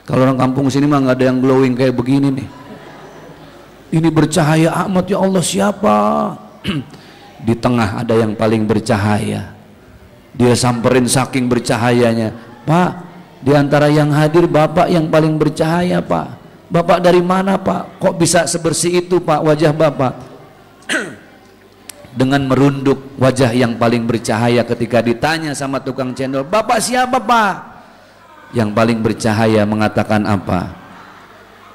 Kalau orang kampung sini mah nggak ada yang glowing kayak begini nih. Ini bercahaya amat, ya Allah, siapa? Di tengah ada yang paling bercahaya. Dia samperin saking bercahayanya, Pak, Di antara yang hadir Bapak yang paling bercahaya, Pak. Bapak dari mana, Pak? Kok bisa sebersih itu, Pak, wajah Bapak? Dengan merunduk wajah yang paling bercahaya ketika ditanya sama tukang cendol, Bapak siapa, Pak? Yang paling bercahaya mengatakan apa?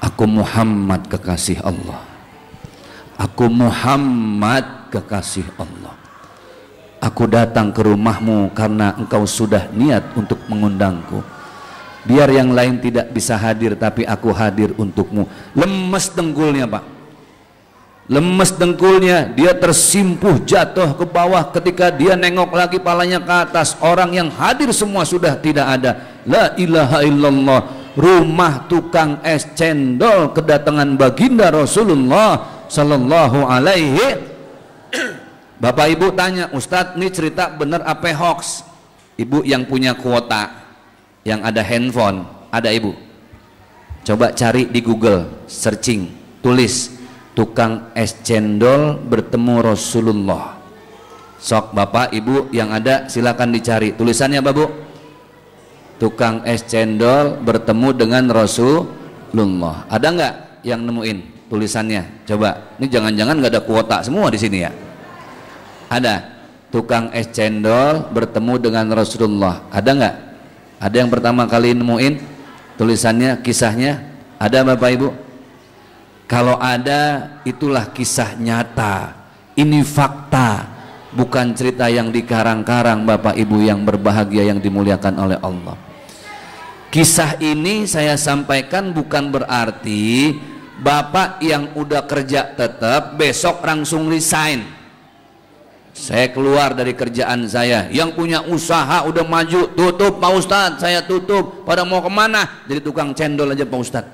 Aku Muhammad, kekasih Allah. Aku Muhammad, kekasih Allah. Aku datang ke rumahmu karena engkau sudah niat untuk mengundangku. Biar yang lain tidak bisa hadir, tapi aku hadir untukmu. Lemes dengkulnya, Pak. Lemes dengkulnya, dia tersimpuh jatuh ke bawah. Ketika dia nengok lagi palanya ke atas, orang yang hadir semua sudah tidak ada. La ilaha illallah. Rumah tukang es cendol kedatangan baginda Rasulullah sallallahu alaihi. Bapak Ibu tanya, Ustadz ini cerita bener apa hoax? Ibu yang punya kuota, yang ada handphone, ada Ibu? Coba cari di Google, searching, tulis tukang es cendol bertemu Rasulullah. Sok Bapak Ibu yang ada silakan dicari tulisannya, Bapak Bu. Tukang es cendol bertemu dengan Rasulullah. Ada nggak yang nemuin tulisannya? Coba, ini jangan-jangan nggak ada kuota semua di sini ya? Ada tukang es cendol bertemu dengan Rasulullah. Ada nggak? Ada yang pertama kali nemuin tulisannya, kisahnya? Ada Bapak Ibu? Kalau ada, itulah kisah nyata. Ini fakta, bukan cerita yang dikarang-karang Bapak Ibu yang berbahagia yang dimuliakan oleh Allah. Kisah ini saya sampaikan bukan berarti Bapak yang udah kerja tetap besok langsung resign. Saya keluar dari kerjaan saya, yang punya usaha udah maju, tutup Pak Ustadz, saya tutup. Pada mau kemana? Jadi tukang cendol aja Pak Ustadz,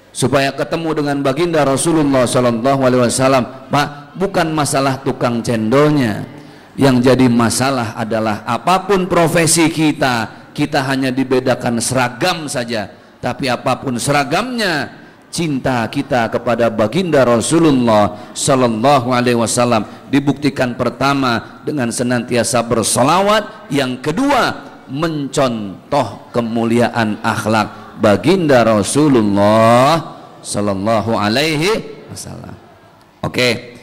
supaya ketemu dengan baginda Rasulullah Sallallahu Alaihi Wasallam. Pak, bukan masalah tukang cendolnya, yang jadi masalah adalah apapun profesi kita, kita hanya dibedakan seragam saja, tapi apapun seragamnya, cinta kita kepada baginda Rasulullah Sallallahu Alaihi Wasallam dibuktikan pertama dengan senantiasa bersolawat, yang kedua mencontoh kemuliaan akhlak baginda Rasulullah Sallallahu Alaihi Wasallam. Oke,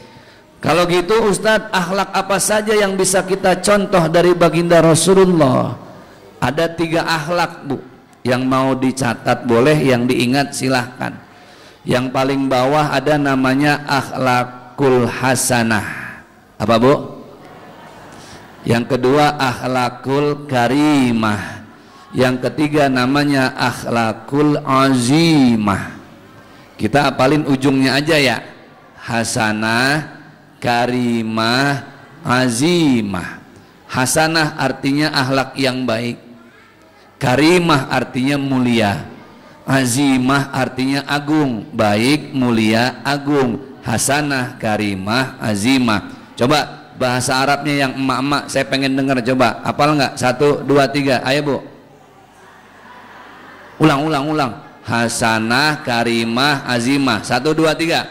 kalau gitu Ustadz, akhlak apa saja yang bisa kita contoh dari baginda Rasulullah? Ada 3 akhlak Bu, yang mau dicatat boleh, yang diingat silahkan. Yang paling bawah ada namanya akhlakul hasanah. Apa Bu? Yang kedua akhlakul karimah. Yang ketiga namanya akhlakul azimah. Kita apalin ujungnya aja ya. Hasanah, karimah, azimah. Hasanah artinya akhlak yang baik. Karimah artinya mulia. Azimah artinya agung, baik, mulia, agung. Hasanah, karimah, azimah. Coba bahasa Arabnya yang emak-emak saya pengen dengar, coba hafal nggak? 1, 2, 3, ayo Bu. Ulang. Hasanah, karimah, azimah. 1, 2, 3.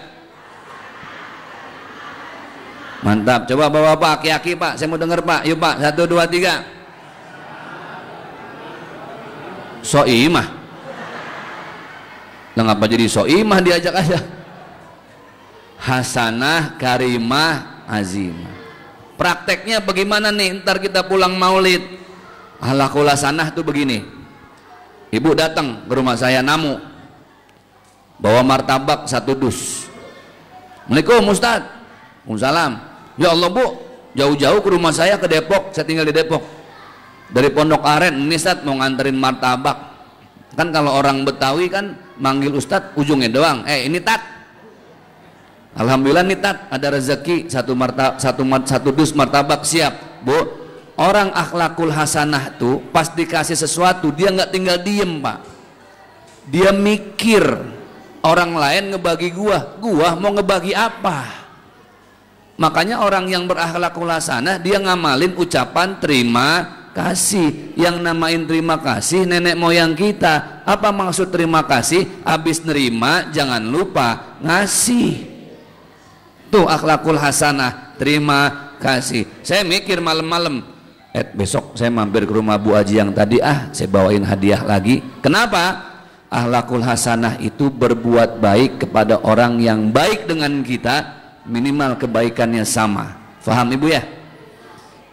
Mantap. Coba bapak-bapak, aki-aki Pak, saya mau dengar Pak. Yuk Pak, 1, 2, 3. Soimah. Lah ngapa jadi soimah diajak aja? Hasanah, karimah, azimah. Prakteknya bagaimana nih ntar kita pulang maulid? Akhlakul hasanah tuh begini. Ibu datang ke rumah saya namu, bawa martabak 1 dus. Assalamualaikum Ustadz. Waalaikumsalam. Ya Allah Bu, jauh-jauh ke rumah saya ke Depok, saya tinggal di Depok. Dari Pondok Aren, ini Ustadz mau nganterin martabak. Kan kalau orang Betawi kan manggil Ustadz ujungnya doang. Ini Tat. Alhamdulillah nih Tat, ada rezeki 1 dus martabak siap Bu. Orang akhlakul hasanah tuh pas dikasih sesuatu dia nggak tinggal diem Pak. Dia mikir, orang lain ngebagi gua mau ngebagi apa. Makanya orang yang berakhlakul hasanah dia ngamalin ucapan terima kasih. Yang namain terima kasih nenek moyang kita. Apa maksud terima kasih? Habis nerima jangan lupa ngasih. Tuh akhlakul hasanah, terima kasih. Saya mikir malam-malam, besok saya mampir ke rumah Bu Haji yang tadi, saya bawain hadiah lagi. Kenapa? Akhlakul hasanah itu berbuat baik kepada orang yang baik dengan kita, minimal kebaikannya sama. Faham Ibu ya?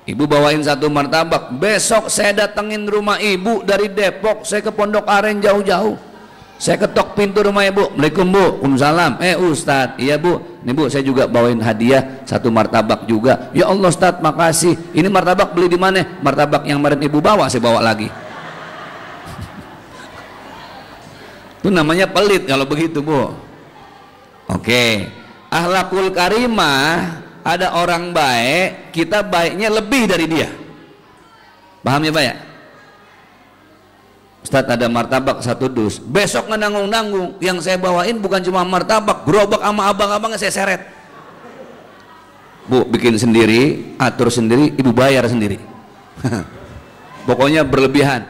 Ibu bawain 1 martabak, besok saya datengin rumah Ibu dari Depok, saya ke Pondok Aren jauh-jauh. Saya ketok pintu rumah Ibu, Assalamualaikum Bu, Waalaikumsalam. Ustadz, iya Bu, nih Bu saya juga bawain hadiah 1 martabak juga. Ya Allah Ustadz, makasih. Ini martabak beli di mana? Martabak yang kemarin Ibu bawa, saya bawa lagi. Itu namanya pelit kalau begitu Bu. Oke, akhlakul karimah, ada orang baik, kita baiknya lebih dari dia. Paham ya Pak ya? Ustadz ada martabak 1 dus, besok nanggung-nanggung, yang saya bawain bukan cuma martabak, gerobak sama abang-abangnya saya seret. Bu bikin sendiri, atur sendiri, Ibu bayar sendiri. Pokoknya berlebihan.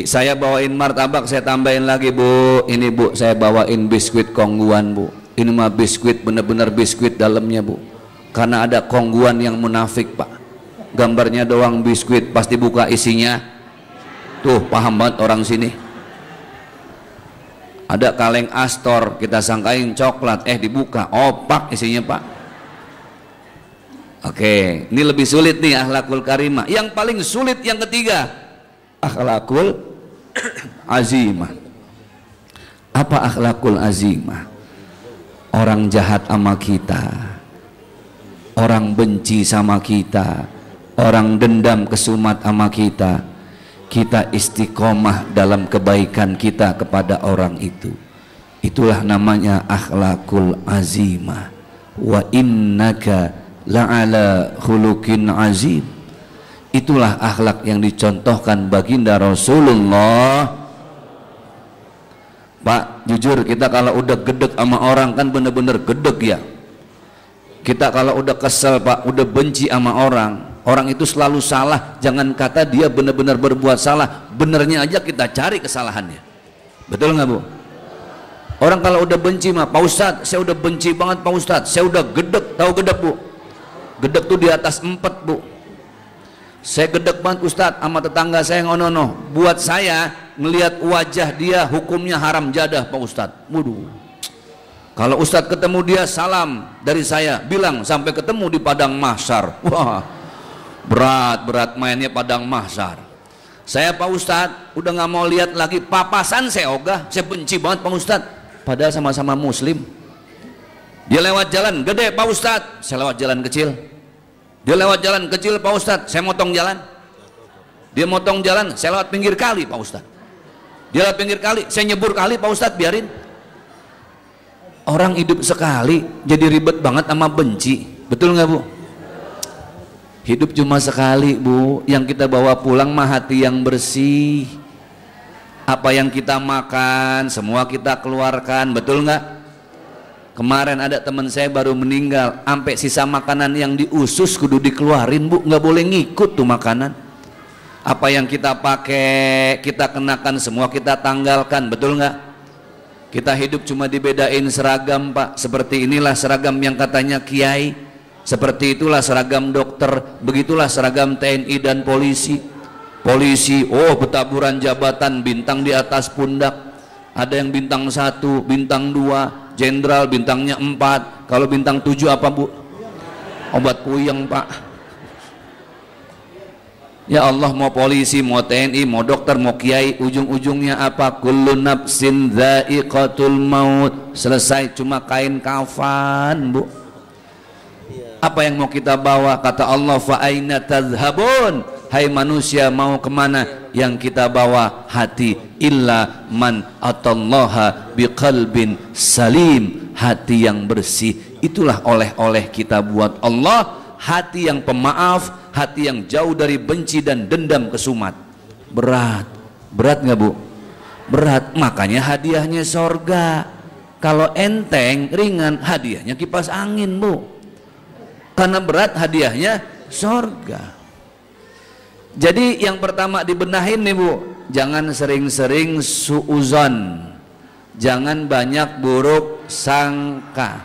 Saya bawain martabak, saya tambahin lagi Bu, ini Bu saya bawain biskuit kongguan Bu, ini mah biskuit bener-bener biskuit dalamnya Bu, karena ada kongguan yang munafik Pak, gambarnya doang biskuit, pasti buka isinya. Tuh paham banget orang sini. Ada kaleng Astor, kita sangkain coklat, dibuka opak isinya Pak. Oke, ini lebih sulit nih akhlakul karimah. Yang paling sulit yang ketiga, akhlakul azimah. Apa akhlakul azimah? Orang jahat sama kita, orang benci sama kita, orang dendam kesumat sama kita, kita istiqomah dalam kebaikan kita kepada orang itu. Itulah namanya akhlakul azimah. Wa innaka la'ala khuluqin azim. Itulah akhlak yang dicontohkan baginda Rasulullah. Pak, jujur kita kalau udah gedek sama orang kan bener-bener gedek ya. Kita kalau udah kesel Pak, udah benci sama orang itu selalu salah, jangan kata dia benar-benar berbuat salah, benernya aja kita cari kesalahannya. Betul nggak Bu? Orang kalau udah benci mah, Pak Ustadz saya udah benci banget Pak Ustadz, saya udah gedek. Tahu gedek Bu? Gedek tuh di atas 4 Bu. Saya gedek banget Ustadz sama tetangga saya ngono-ngono, buat saya ngelihat wajah dia hukumnya haram jadah Pak Ustadz. Waduh, kalau Ustadz ketemu dia salam dari saya, bilang sampai ketemu di padang mahsyar. Wah, berat mainnya padang mahsyar. Saya Pak Ustadz udah nggak mau lihat lagi papasan saya ogah, saya benci banget Pak Ustadz, padahal sama-sama muslim. Dia lewat jalan gede Pak Ustadz, saya lewat jalan kecil. Dia lewat jalan kecil Pak Ustadz, saya motong jalan. Dia motong jalan, saya lewat pinggir kali Pak Ustadz. Dia lewat pinggir kali, saya nyebur kali Pak Ustadz, biarin. Orang hidup sekali jadi ribet banget sama benci. Betul nggak Bu? Hidup cuma sekali Bu, yang kita bawa pulang mah hati yang bersih. Apa yang kita makan semua kita keluarkan, betul nggak? Kemarin ada teman saya baru meninggal, sampai sisa makanan yang diusus kudu dikeluarin Bu, nggak boleh ngikut tuh makanan. Apa yang kita pakai, kita kenakan semua kita tanggalkan, betul nggak? Kita hidup cuma dibedain seragam Pak, seperti inilah seragam yang katanya kiai. Seperti itulah seragam dokter, begitulah seragam TNI dan polisi. Polisi, betaburan jabatan, bintang di atas pundak. Ada yang bintang 1, bintang 2, jenderal bintangnya 4. Kalau bintang 7 apa Bu? Obat puyeng Pak. Ya Allah, mau polisi, mau TNI, mau dokter, mau kiai, ujung-ujungnya apa? Kullu nafsin dha'iqatul maut. Selesai cuma kain kafan Bu. Apa yang mau kita bawa? Kata Allah, fa aina tadhhabun? Hai manusia, mau kemana? Yang kita bawa hati. Illa man atallaha biqalbin salim. Hati yang bersih. Itulah oleh-oleh kita buat Allah. Hati yang pemaaf, hati yang jauh dari benci dan dendam kesumat. Berat. Berat nggak Bu? Berat. Makanya hadiahnya sorga. Kalau enteng, ringan, hadiahnya kipas angin Bu. Karena berat, hadiahnya sorga. Jadi yang pertama dibenahin nih Bu, jangan sering-sering suuzon, jangan banyak buruk sangka.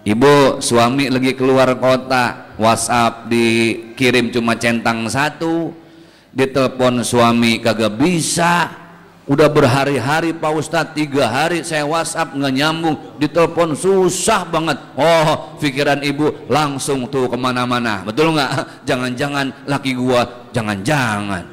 Ibu suami lagi keluar kota, WhatsApp dikirim cuma centang 1, ditelepon suami kagak bisa. Udah berhari-hari Pak Ustadz, 3 hari saya WhatsApp nggak nyambung, ditelepon susah banget. Oh, pikiran ibu langsung tuh kemana-mana, betul nggak? Jangan-jangan laki gua, jangan-jangan.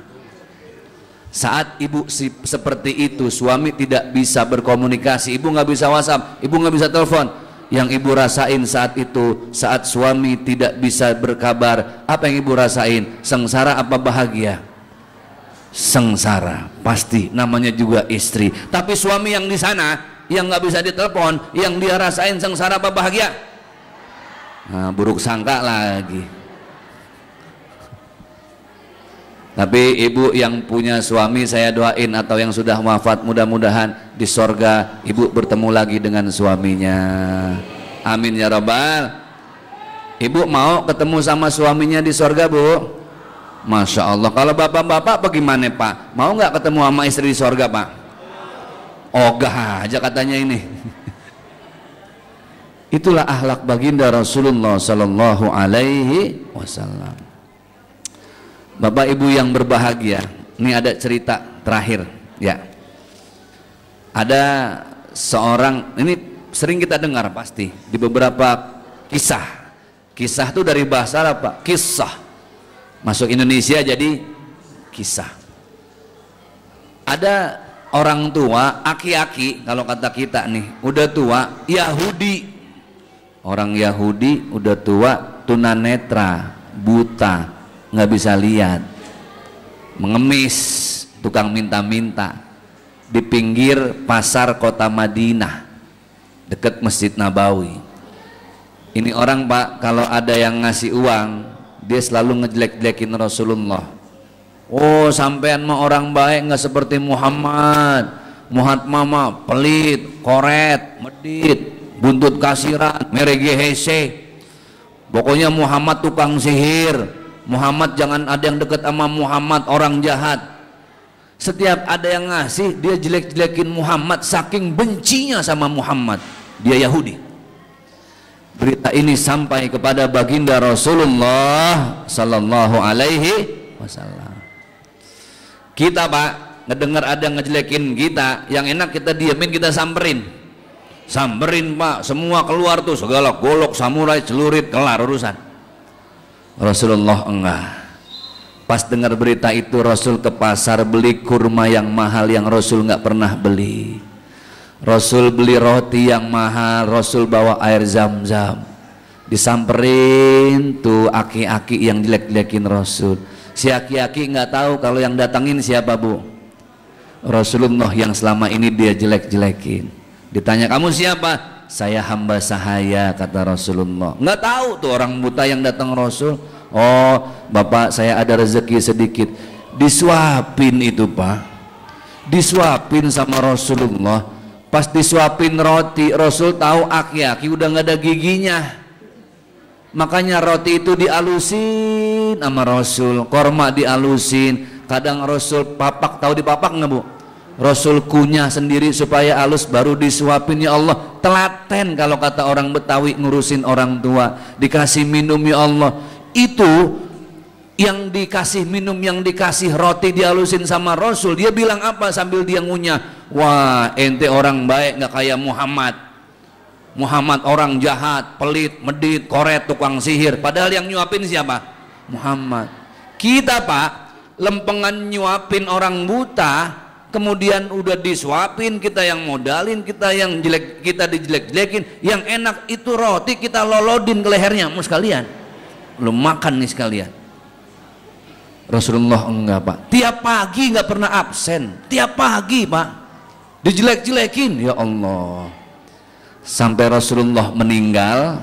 Saat ibu seperti itu, suami tidak bisa berkomunikasi, ibu nggak bisa WhatsApp, ibu nggak bisa telepon. Yang ibu rasain saat itu, saat suami tidak bisa berkabar, apa yang ibu rasain? Sengsara apa bahagia? Sengsara, pasti, namanya juga istri. Tapi suami yang di sana yang nggak bisa ditelepon, yang dia rasain sengsara apa bahagia? Nah, buruk sangka lagi. Tapi ibu yang punya suami, saya doain, atau yang sudah wafat, mudah-mudahan di sorga ibu bertemu lagi dengan suaminya. Amin ya rabbal. Ibu mau ketemu sama suaminya di sorga, Bu? Masya Allah. Kalau bapak-bapak bagaimana Pak? Mau nggak ketemu sama istri di sorga Pak? Ogah aja katanya ini. Itulah akhlak baginda Rasulullah Sallallahu Alaihi Wasallam. Bapak Ibu yang berbahagia, ini ada cerita terakhir ya. Ada seorang, ini sering kita dengar pasti di beberapa kisah. Kisah itu dari bahasa apa? Kisah. Masuk Indonesia jadi kisah. Ada orang tua, aki-aki kalau kata kita nih, udah tua, Yahudi. Orang Yahudi udah tua, tunanetra, buta, nggak bisa lihat, mengemis, tukang minta-minta di pinggir pasar kota Madinah, dekat Masjid Nabawi. Ini orang Pak, kalau ada yang ngasih uang, dia selalu ngejelek-jelekin Rasulullah. Oh, sampean mah orang baik, nggak seperti Muhammad. Muhammad mama pelit, koret, medit, buntut kasiran, meregehese. Pokoknya Muhammad tukang sihir. Muhammad jangan ada yang dekat sama Muhammad, orang jahat. Setiap ada yang ngasih, dia jelek-jelekin Muhammad, saking bencinya sama Muhammad. Dia Yahudi. Berita ini sampai kepada baginda Rasulullah Sallallahu Alaihi Wasallam. Kita Pak, ngedengar ada ngejelekin kita, yang enak kita diemin, kita samperin. Samperin Pak, semua keluar tuh, segala golok, samurai, celurit, kelar urusan. Rasulullah enggak. Pas dengar berita itu, Rasul ke pasar beli kurma yang mahal yang Rasul nggak pernah beli. Rasul beli roti yang mahal, Rasul bawa air zam-zam. Disamperin tuh aki-aki yang jelek-jelekin Rasul. Si aki-aki nggak tahu kalau yang datangin siapa Bu? Rasulullah yang selama ini dia jelek-jelekin. Ditanya, kamu siapa? Saya hamba sahaya, kata Rasulullah. Nggak tahu tuh orang buta yang datang Rasul. Oh Bapak, saya ada rezeki sedikit. Disuapin itu Pak, disuapin sama Rasulullah. Pas disuapin roti, Rasul tahu aki-aki udah nggak ada giginya, makanya roti itu dialusin sama Rasul, korma dialusin. Kadang Rasul papak, tahu dipapak nggak Bu? Rasul kunyah sendiri supaya halus, baru disuapin. Ya Allah, telaten kalau kata orang Betawi ngurusin orang tua. Dikasih minum ya Allah, itu yang dikasih minum, yang dikasih roti dihalusin sama Rasul. Dia bilang apa sambil dia ngunyah? Wah, ente orang baik nggak kayak Muhammad. Muhammad orang jahat, pelit, medit, koret, tukang sihir. Padahal yang nyuapin siapa? Muhammad. Kita Pak, lempengan nyuapin orang buta, kemudian udah disuapin, kita yang modalin, kita yang jelek, kita dijelek-jelekin. Yang enak itu roti kita lolodin ke lehernya, mau sekalian, lu makan nih sekalian. Rasulullah enggak Pak, tiap pagi nggak pernah absen, tiap pagi Pak dijelek-jelekin. Ya Allah, sampai Rasulullah meninggal,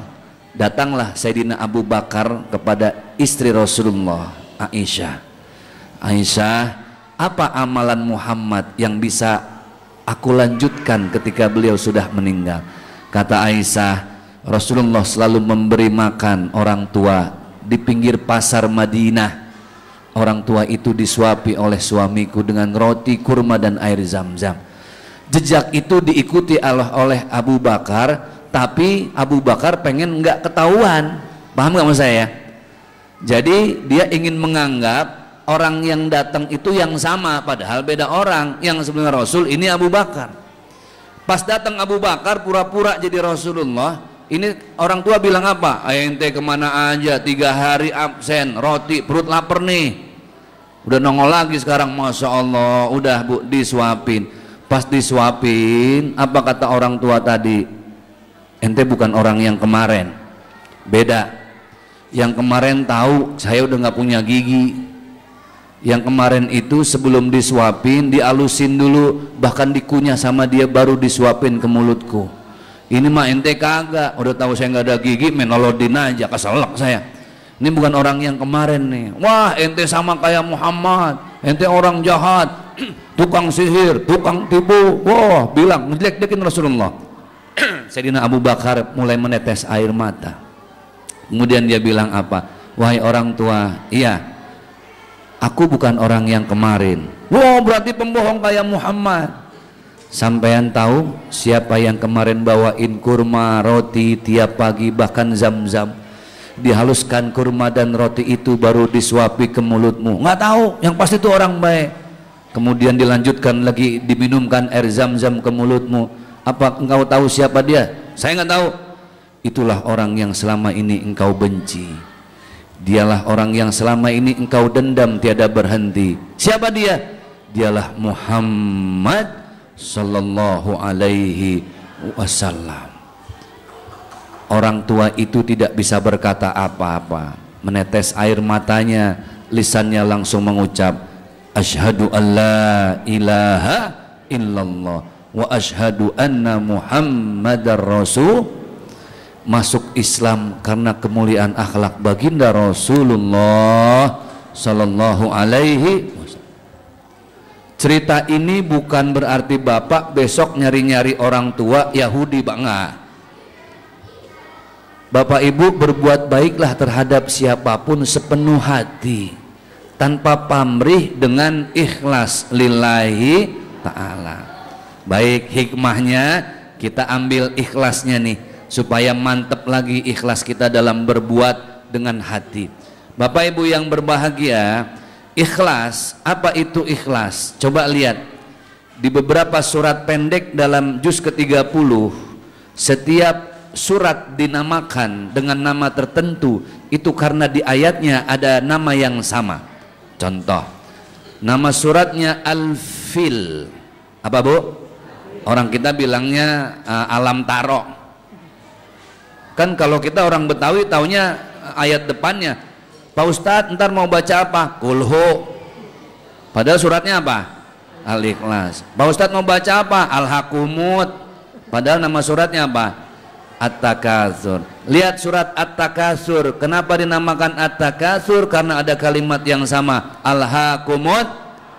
datanglah Sayyidina Abu Bakar kepada istri Rasulullah, Aisyah. Aisyah, apa amalan Muhammad yang bisa aku lanjutkan ketika beliau sudah meninggal? Kata Aisyah, Rasulullah selalu memberi makan orang tua di pinggir pasar Madinah. Orang tua itu disuapi oleh suamiku dengan roti, kurma dan air zam-zam. Jejak itu diikuti oleh Abu Bakar. tapi Abu Bakar pengen nggak ketahuan. Paham nggak maksud saya? Jadi dia ingin menganggap orang yang datang itu yang sama, padahal beda orang. Yang sebenarnya Rasul ini Abu Bakar. Pas datang Abu Bakar pura-pura jadi Rasulullah. Ini orang tua bilang apa? Ente kemana aja, 3 hari absen, roti, perut lapar nih. Udah nongol lagi sekarang, Masya Allah. Udah Bu, disuapin. Pas disuapin, apa kata orang tua tadi? Ente bukan orang yang kemarin, beda. Yang kemarin tahu saya udah nggak punya gigi. Yang kemarin itu sebelum disuapin dialusin dulu, bahkan dikunyah sama dia baru disuapin ke mulutku. Ini mah ente kagak, udah tahu saya nggak ada gigi, menolodin aja, keselak saya. Ini bukan orang yang kemarin nih. Wah, ente sama kayak Muhammad, ente orang jahat, tukang sihir, tukang tipu. Wah, bilang ngejelek-jelekin Rasulullah. Sayyidina Abu Bakar mulai menetes air mata. Kemudian dia bilang apa? Wahai orang tua, iya, aku bukan orang yang kemarin. Wah, berarti pembohong kayak Muhammad. Sampean tahu siapa yang kemarin bawain kurma, roti tiap pagi, bahkan zam-zam? Dihaluskan kurma dan roti itu baru disuapi ke mulutmu. Nggak tahu, yang pasti itu orang baik. Kemudian dilanjutkan lagi, diminumkan air zam-zam ke mulutmu. Apa engkau tahu siapa dia? Saya nggak tahu. Itulah orang yang selama ini engkau benci. Dialah orang yang selama ini engkau dendam tiada berhenti. Siapa dia? Dialah Muhammad sallallahu alaihi wasallam. Orang tua itu tidak bisa berkata apa-apa, menetes air matanya, lisannya langsung mengucap asyhadu alla ilaha illallah wa asyhadu anna muhammadar rasul. Masuk Islam karena kemuliaan akhlak baginda Rasulullah sallallahu alaihi wasallam. Cerita ini bukan berarti bapak besok nyari-nyari orang tua Yahudi, enggak. Bapak ibu berbuat baiklah terhadap siapapun sepenuh hati, tanpa pamrih, dengan ikhlas lillahi ta'ala. Baik, hikmahnya kita ambil ikhlasnya nih, supaya mantep lagi ikhlas kita dalam berbuat dengan hati. Bapak ibu yang berbahagia, ikhlas, apa itu ikhlas? Coba lihat di beberapa surat pendek dalam juz ke-30, setiap surat dinamakan dengan nama tertentu itu karena di ayatnya ada nama yang sama. Contoh, nama suratnya Al-Fil. Apa Bu? Orang kita bilangnya Alam Taro. Kan kalau kita orang Betawi taunya ayat depannya. Pak Ustadz ntar mau baca apa? Kulhu. Padahal suratnya apa? Al-Ikhlas. Pak Ustadz mau baca apa? Al-Hakumut. Padahal nama suratnya apa? At-Takatsur. Lihat surat At-Takatsur. Kenapa dinamakan At-Takatsur? Karena ada kalimat yang sama, Al-Hakumut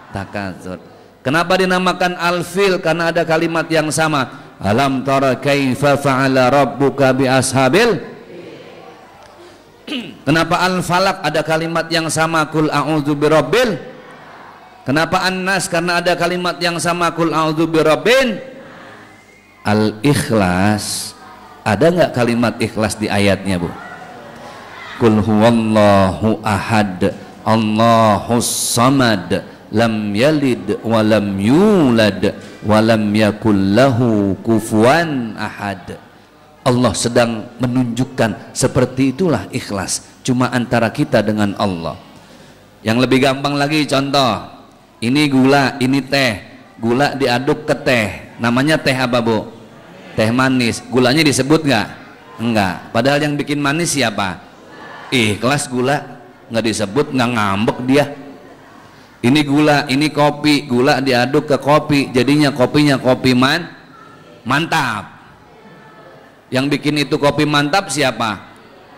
Takatsur. Kenapa dinamakan Al-Fil? Karena ada kalimat yang sama, Alam tara kaifa fa'ala rabbuka bi ashabil. Kenapa Al-Falaq? Ada kalimat yang sama, Qul a'udzu birabbil. Kenapa An-Nas? Karena ada kalimat yang sama, Qul a'udzu birabbin. Al-Ikhlas, ada nggak kalimat ikhlas di ayatnya Bu? Qul huwallahu ahad, Allahus samad, lam yalid wa lam yulad wa lam yakul lahu kufuwan ahad. Allah sedang menunjukkan seperti itulah ikhlas, cuma antara kita dengan Allah. Yang lebih gampang lagi, contoh, ini gula, ini teh, gula diaduk ke teh, namanya teh apa Bu? Teh manis. Gulanya disebut nggak? Enggak. Padahal yang bikin manis siapa? Ikhlas. Gula nggak disebut, nggak ngambek dia. Ini gula, ini kopi, gula diaduk ke kopi, jadinya kopinya kopi mantap. Yang bikin itu kopi mantap siapa?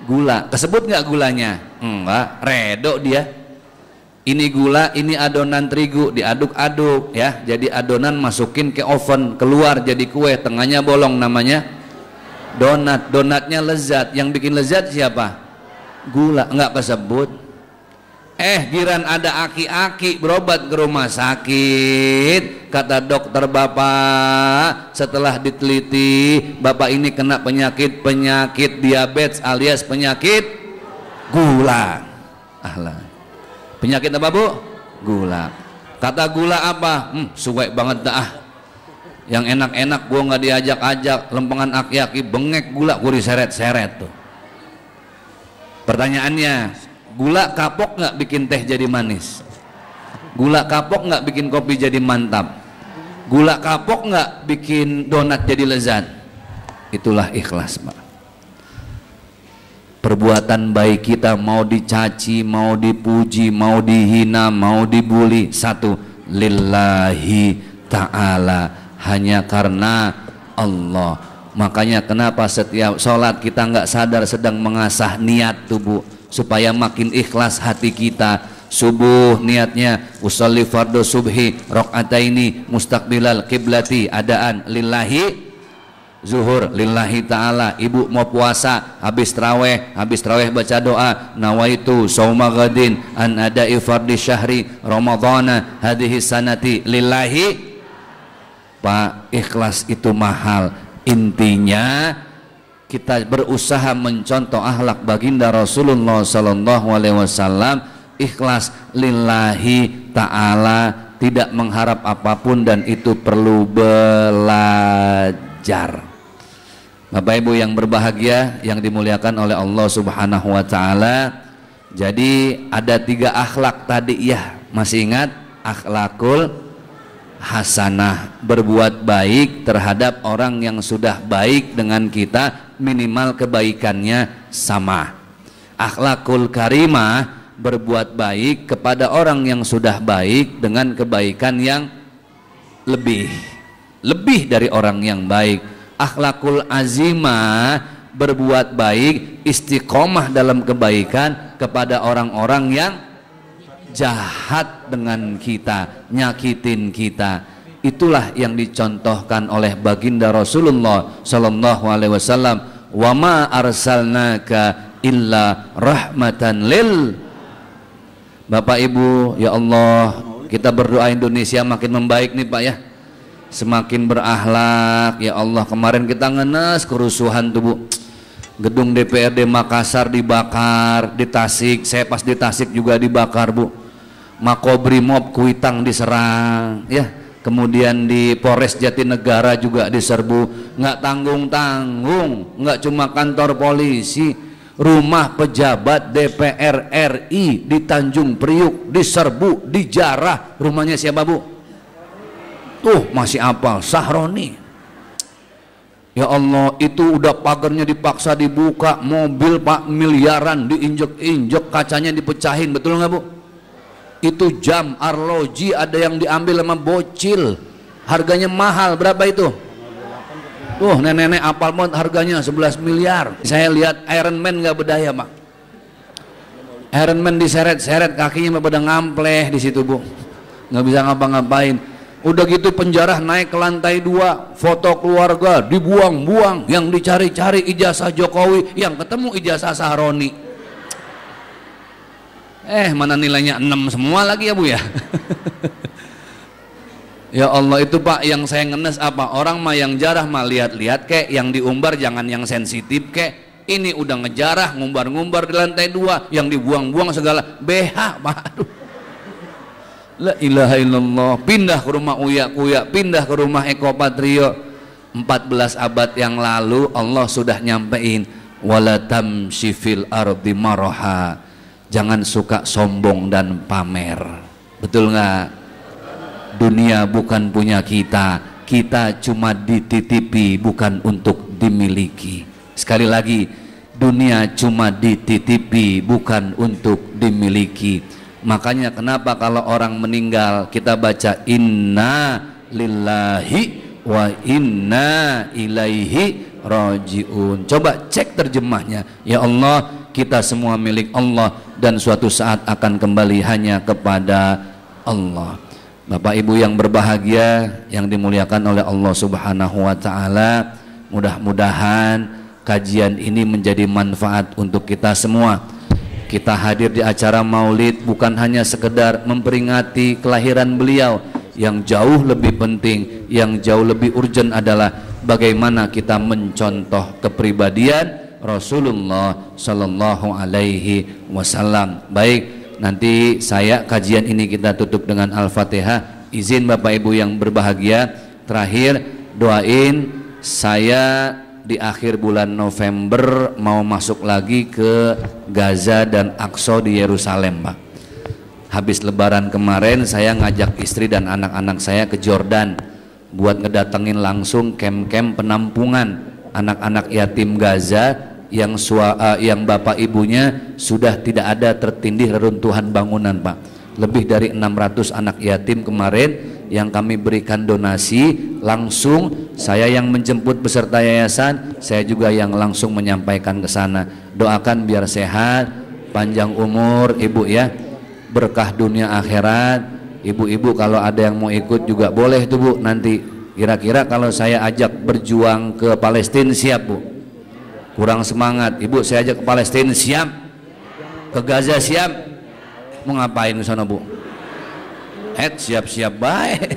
Gula. Kesebut nggak gulanya? Enggak, redo dia. Ini gula, ini adonan terigu, diaduk-aduk ya, jadi adonan, masukin ke oven, keluar jadi kue, tengahnya bolong, namanya donat. Donatnya lezat. Yang bikin lezat siapa? Gula. Enggak kesebut. Giran ada aki-aki berobat ke rumah sakit, kata dokter bapak, setelah diteliti bapak ini kena penyakit diabetes alias penyakit gula. Penyakit apa bu? Gula. Kata gula apa? Suwek banget dah. Yang enak-enak gua nggak diajak-ajak, lempengan aki-aki bengek gula gua diseret-seret tuh. Pertanyaannya, gula kapok nggak bikin teh jadi manis? Gula kapok nggak bikin kopi jadi mantap? Gula kapok nggak bikin donat jadi lezat? Itulah ikhlas, Pak. Perbuatan baik kita mau dicaci, mau dipuji, mau dihina, mau dibully, satu, lillahi ta'ala, hanya karena Allah. Makanya kenapa setiap sholat kita nggak sadar sedang mengasah niat tubuh, supaya makin ikhlas hati kita. Subuh niatnya usolli fardhu subhi rakaataini mustaqbilal kiblati, adaan lillahi. Zuhur lillahi ta'ala, ibu mau puasa habis taraweh baca doa, nawaitu shauma ghadin an ada'i fardhi syahri ramadhana hadhihi sanati lillahi. Pak, ikhlas itu mahal. Intinya kita berusaha mencontoh akhlak baginda Rasulullah sallallahu alaihi wasallam, ikhlas lillahi ta'ala, tidak mengharap apapun, dan itu perlu belajar. Bapak Ibu yang berbahagia yang dimuliakan oleh Allah Subhanahu wa taala. Jadi ada 3 akhlak tadi ya, masih ingat? Akhlakul hasanah, berbuat baik terhadap orang yang sudah baik dengan kita, minimal kebaikannya sama. Akhlakul karimah, berbuat baik kepada orang yang sudah baik dengan kebaikan yang lebih dari orang yang baik. Akhlakul azimah, berbuat baik istiqomah dalam kebaikan kepada orang-orang yang jahat dengan kita, nyakitin kita. Itulah yang dicontohkan oleh baginda Rasulullah sallallahu alaihi wasallam, wa ma arsalnaka illa rahmatan lil. Bapak Ibu, ya Allah, kita berdoa Indonesia makin membaik nih Pak ya, semakin berakhlak ya Allah. Kemarin kita ngenes kerusuhan tuh Bu, gedung DPRD Makassar dibakar, di Tasik, saya pas di Tasik juga dibakar Bu, Makobrimob Kuitang diserang ya, kemudian di Polres Jatinegara juga diserbu, nggak tanggung-tanggung, nggak cuma kantor polisi, rumah pejabat DPR RI di Tanjung Priuk diserbu, dijarah. Rumahnya siapa Bu? Tuh masih apal, Sahroni. Ya Allah, itu udah pagarnya dipaksa dibuka, mobil Pak miliaran diinjek-injek, kacanya dipecahin, betul nggak Bu? Itu jam arloji ada yang diambil sama bocil, harganya mahal, berapa itu? Tuh nenek-nenek apal banget harganya 11 miliar. Saya lihat Iron Man nggak berdaya Pak. Iron Man diseret-seret kakinya pada ngampleh di situ Bu, nggak bisa ngapa-ngapain. Udah gitu penjara naik ke lantai 2, foto keluarga dibuang-buang, yang dicari-cari ijazah Jokowi, yang ketemu ijazah Sahroni. Mana nilainya 6 semua lagi ya Bu ya. Ya Allah, itu Pak yang saya ngenes apa, orang mah yang jarah mah lihat-lihat kek, yang diumbar jangan yang sensitif kek. Ini udah ngejarah, ngumbar-ngumbar di lantai 2, yang dibuang-buang segala BH Pak. Aduh. La ilaha illallah. Pindah ke rumah Uya-Kuya, pindah ke rumah Eko Patrio. 14 abad yang lalu Allah sudah nyampein, wala tamshi fil ardi maraha, jangan suka sombong dan pamer. Betul nggak? Dunia bukan punya kita, kita cuma dititipi, bukan untuk dimiliki. Sekali lagi, dunia cuma dititipi, bukan untuk dimiliki. Makanya kenapa kalau orang meninggal kita baca inna lillahi wa inna ilaihi rajiun. Coba cek terjemahnya. Ya Allah, kita semua milik Allah dan suatu saat akan kembali hanya kepada Allah. Bapak Ibu yang berbahagia yang dimuliakan oleh Allah Subhanahu wa taala, mudah-mudahan kajian ini menjadi manfaat untuk kita semua. Kita hadir di acara maulid bukan hanya sekedar memperingati kelahiran beliau. Yang jauh lebih penting, yang jauh lebih urgent adalah bagaimana kita mencontoh kepribadian Rasulullah Sallallahu Alaihi Wasallam. Baik, nanti kajian ini kita tutup dengan Al-Fatihah. Izin Bapak Ibu yang berbahagia, terakhir doain saya di akhir bulan November mau masuk lagi ke Gaza dan Aqsa di Yerusalem, Pak. Habis lebaran kemarin saya ngajak istri dan anak-anak saya ke Jordan buat ngedatengin langsung kem-kem penampungan anak-anak yatim Gaza yang bapak ibunya sudah tidak ada, tertindih reruntuhan bangunan, Pak. Lebih dari 600 anak yatim kemarin yang kami berikan donasi langsung, saya yang menjemput beserta yayasan, saya juga yang langsung menyampaikan ke sana. Doakan biar sehat, panjang umur Ibu ya, berkah dunia akhirat. Ibu-ibu kalau ada yang mau ikut juga boleh tuh Bu. Nanti kira-kira kalau saya ajak berjuang ke Palestina siap Bu? Kurang semangat. Ibu saya ajak ke Palestina siap? Ke Gaza siap? Mau ngapain ke sana Bu? Siap-siap baik.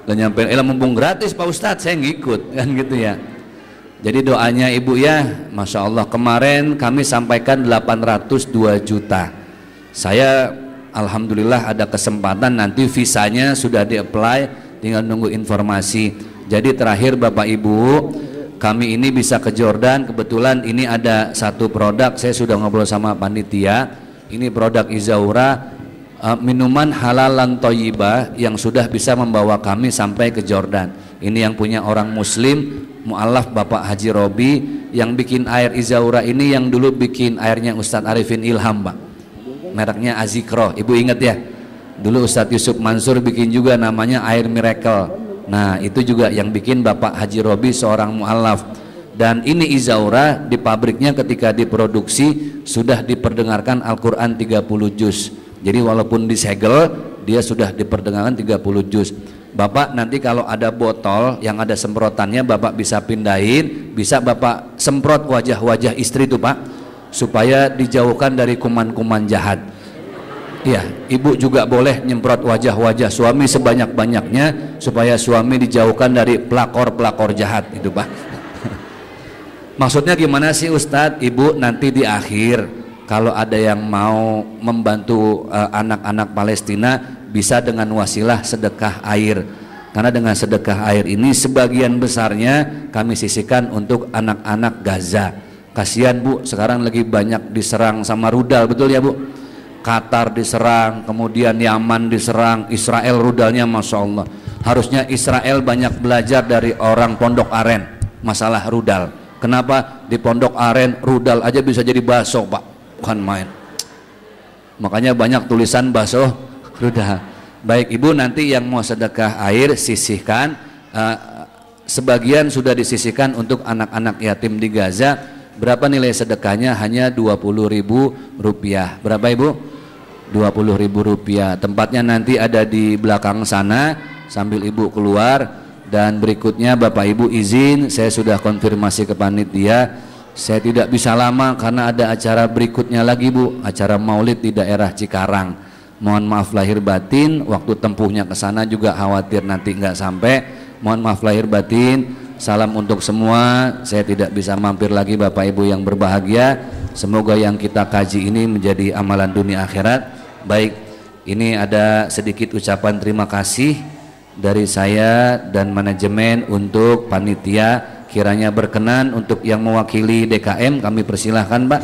Gak nyampe, mumpung gratis Pak Ustadz saya ngikut kan gitu ya. Jadi doanya Ibu ya, Masya Allah, kemarin kami sampaikan 802 juta. Saya alhamdulillah ada kesempatan, nanti visanya sudah di-apply, tinggal nunggu informasi. Jadi terakhir Bapak Ibu, kami ini bisa ke Jordan. Kebetulan ini ada satu produk, saya sudah ngobrol sama panitia. Ini produk Izaura, minuman halalan thayyibah yang sudah bisa membawa kami sampai ke Jordan. Ini yang punya orang muslim, mu'alaf Bapak Haji Robi, yang bikin air Izaura ini yang dulu bikin airnya Ustadz Arifin Ilham, Pak. Mereknya Azikro, Ibu ingat ya? Dulu Ustadz Yusuf Mansur bikin juga namanya air miracle. Nah itu juga yang bikin Bapak Haji Robi, seorang mu'alaf. Dan ini Izaura di pabriknya ketika diproduksi sudah diperdengarkan Al-Quran 30 juz. Jadi walaupun disegel dia sudah diperdengarkan 30 juz. Bapak nanti kalau ada botol yang ada semprotannya Bapak bisa pindahin, bisa Bapak semprot wajah-wajah istri itu Pak, supaya dijauhkan dari kuman-kuman jahat. Ya, Ibu juga boleh nyemprot wajah-wajah suami sebanyak-banyaknya supaya suami dijauhkan dari pelakor-pelakor jahat itu Pak. Maksudnya gimana sih Ustadz? Ibu nanti di akhir kalau ada yang mau membantu anak-anak Palestina bisa dengan wasilah sedekah air, karena dengan sedekah air ini sebagian besarnya kami sisihkan untuk anak-anak Gaza. Kasihan Bu, sekarang lagi banyak diserang sama rudal, betul ya Bu? Qatar diserang, kemudian Yaman diserang, Israel rudalnya Masya Allah. Harusnya Israel banyak belajar dari orang Pondok Aren masalah rudal. Kenapa di Pondok Aren rudal aja bisa jadi bakso Pak, bukan main. Makanya banyak tulisan bakso rudal. Baik Ibu, nanti yang mau sedekah air sisihkan, sebagian sudah disisihkan untuk anak-anak yatim di Gaza. Berapa nilai sedekahnya? Hanya Rp20.000. Berapa Ibu? Rp20.000. Tempatnya nanti ada di belakang sana sambil Ibu keluar. Dan berikutnya Bapak Ibu izin, saya sudah konfirmasi ke panitia, saya tidak bisa lama karena ada acara berikutnya lagi Bu, acara maulid di daerah Cikarang. Mohon maaf lahir batin, waktu tempuhnya ke sana juga khawatir nanti nggak sampai. Mohon maaf lahir batin. Salam untuk semua. Saya tidak bisa mampir lagi Bapak Ibu yang berbahagia. Semoga yang kita kaji ini menjadi amalan dunia akhirat. Baik, ini ada sedikit ucapan terima kasih dari saya dan manajemen untuk panitia. Kiranya berkenan untuk yang mewakili DKM kami persilahkan Pak.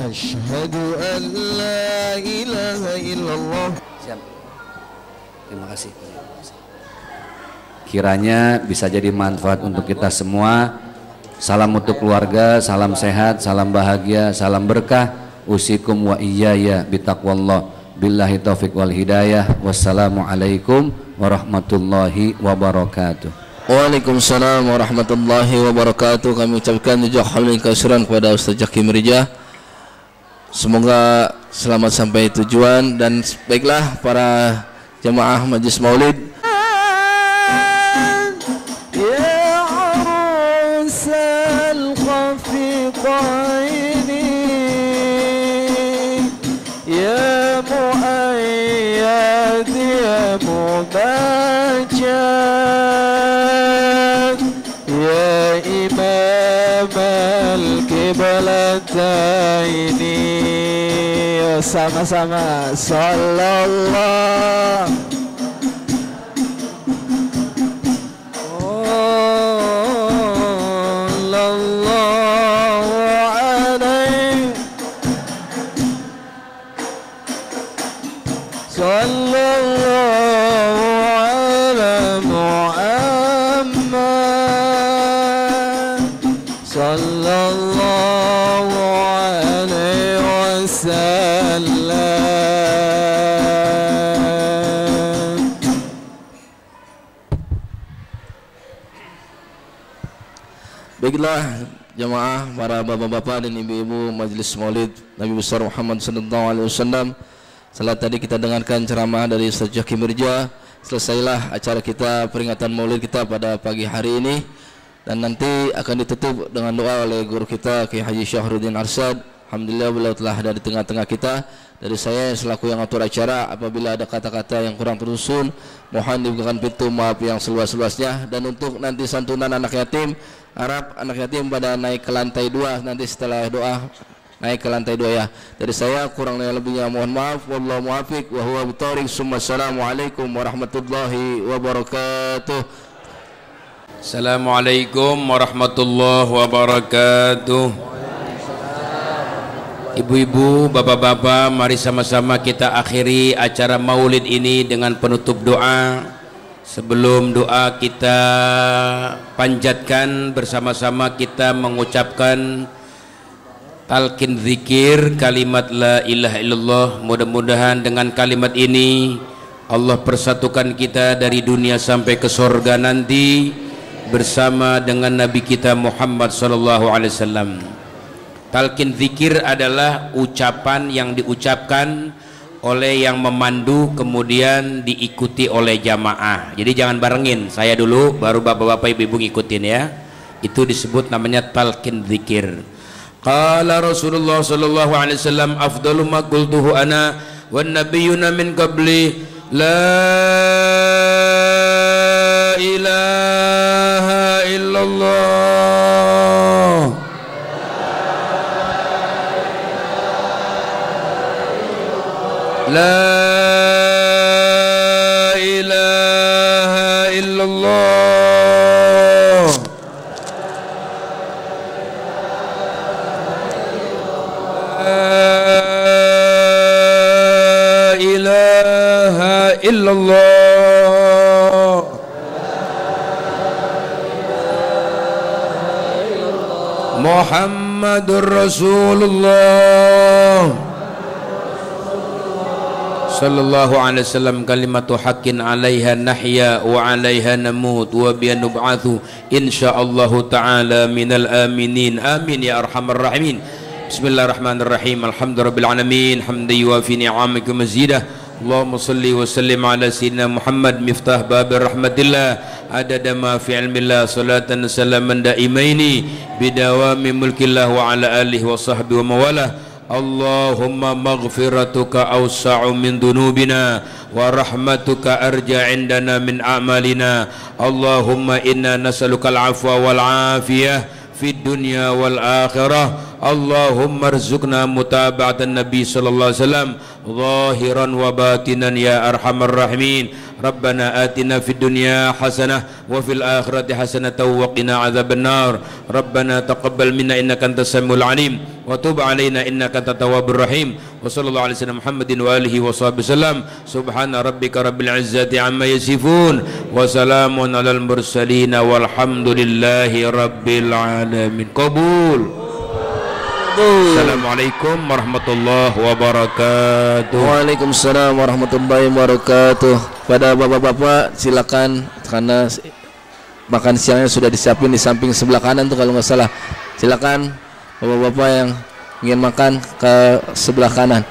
Asyhadu an la ilaha illallah. Siap. Terima kasih. Kiranya bisa jadi manfaat untuk kita semua. Salam untuk keluarga, salam sehat, salam bahagia, salam berkah. Usikum wa iyaya bitaqwallah. Billahi taufiq wal hidayah. Wassalamualaikum warahmatullahi wabarakatuh. Waalaikumsalam warahmatullahi wabarakatuh. Kami ucapkan jazakallahu khairan kepada Ustaz Jakim Rijah. Semoga selamat sampai tujuan. Dan baiklah para jemaah Majlis Maulid, baca ya imam al-qiblataini. Sama-sama sallallahu alaihi sallallahu ala Muhammad sallallahu alaihi wasallam. Baiklah jamaah, para bapak-bapak dan ibu-ibu majelis Maulid Nabi besar Muhammad sallallahu alaihi wasallam. Setelah tadi kita dengarkan ceramah dari Ustaz Zaki Mirja, selesailah acara kita peringatan Maulid kita pada pagi hari ini, dan nanti akan ditutup dengan doa oleh guru kita Kiai Haji Syahruddin Arsyad. Alhamdulillah beliau telah ada di tengah-tengah kita. Dari saya selaku yang atur acara, apabila ada kata-kata yang kurang tersusun, mohon dibukakan pintu maaf yang seluas-luasnya. Dan untuk nanti santunan anak yatim, harap anak yatim pada naik ke lantai 2 nanti setelah doa, naik ke lantai 2 ya. Dari saya kurang lebihnya mohon maaf. Wallahu muwaffiq wa huwa bitariq. Assalamualaikum warahmatullahi wabarakatuh. Assalamualaikum warahmatullahi wabarakatuh. Ibu-ibu, bapak-bapak, mari sama-sama kita akhiri acara maulid ini dengan penutup doa. Sebelum doa kita panjatkan bersama-sama, kita mengucapkan talqin zikir kalimat la ilaha illallah. Mudah-mudahan dengan kalimat ini Allah persatukan kita dari dunia sampai ke surga nanti bersama dengan Nabi kita Muhammad sallallahu alaihi wasallam. Talqin zikir adalah ucapan yang diucapkan oleh yang memandu kemudian diikuti oleh jamaah. Jadi jangan barengin, saya dulu baru bapak-bapak ibu-ibu ngikutin ya. Itu disebut namanya talqin zikir. Qala Rasulullah sallallahu alaihi wasallam afdalu ma qultuhu ana wan nabiyyuna min qabli la ilaha illallah. La ilaha illallah. La ilaha illallah. Muhammadur Rasulullah sallallahu alaihi wasallam. Kalimatu haqqin 'alaiha nahya wa 'alaiha namut wa biha nub'atsu insyaallah taala minal aminin. Amin ya arhamar rahimin. Bismillahirrahmanirrahim. Alhamdulillahirabbil alamin. Hamdan yuwafi ni'amaka mazidah. Allahumma salli wa sallim ala sayyidina Muhammad miftah babir rahmatillah adada ma fi ilmillah salatan salaman daimaini bidawami mulkillah wa ala alihi wa sahbihi wa mawalah. Allahumma maghfiratuka awsa'u min dunubina wa rahmatuka arja indana min a'malina. Allahumma inna nas'aluka al-afwa wal afiyah fid dunya wal akhirah. Allahumma arzuqna mutaba'atan nabi sallallahu alaihi wasallam zahiran wa batinan ya arhamar rahimin. Rabbana atina fid dunya hasanah wa fil akhirati hasanatan wa qina adzabannar. Rabbana taqabbal minna innaka antas samiul alim wa tub alaina innaka antat tawwabur rahim. Wa sallallahu alaihi wasallam Muhammadin wa alihi wa sahbihi wasallam. Subhana rabbika rabbil izzati amma yasifun wa salamun alal mursalin walhamdulillahi rabbil alamin. Qabul. Assalamualaikum warahmatullahi wabarakatuh. Waalaikumsalam warahmatullahi wabarakatuh. Pada bapak-bapak silakan, karena makan siangnya sudah disiapin di samping sebelah kanan tuh kalau nggak salah. Silakan bapak-bapak yang ingin makan ke sebelah kanan.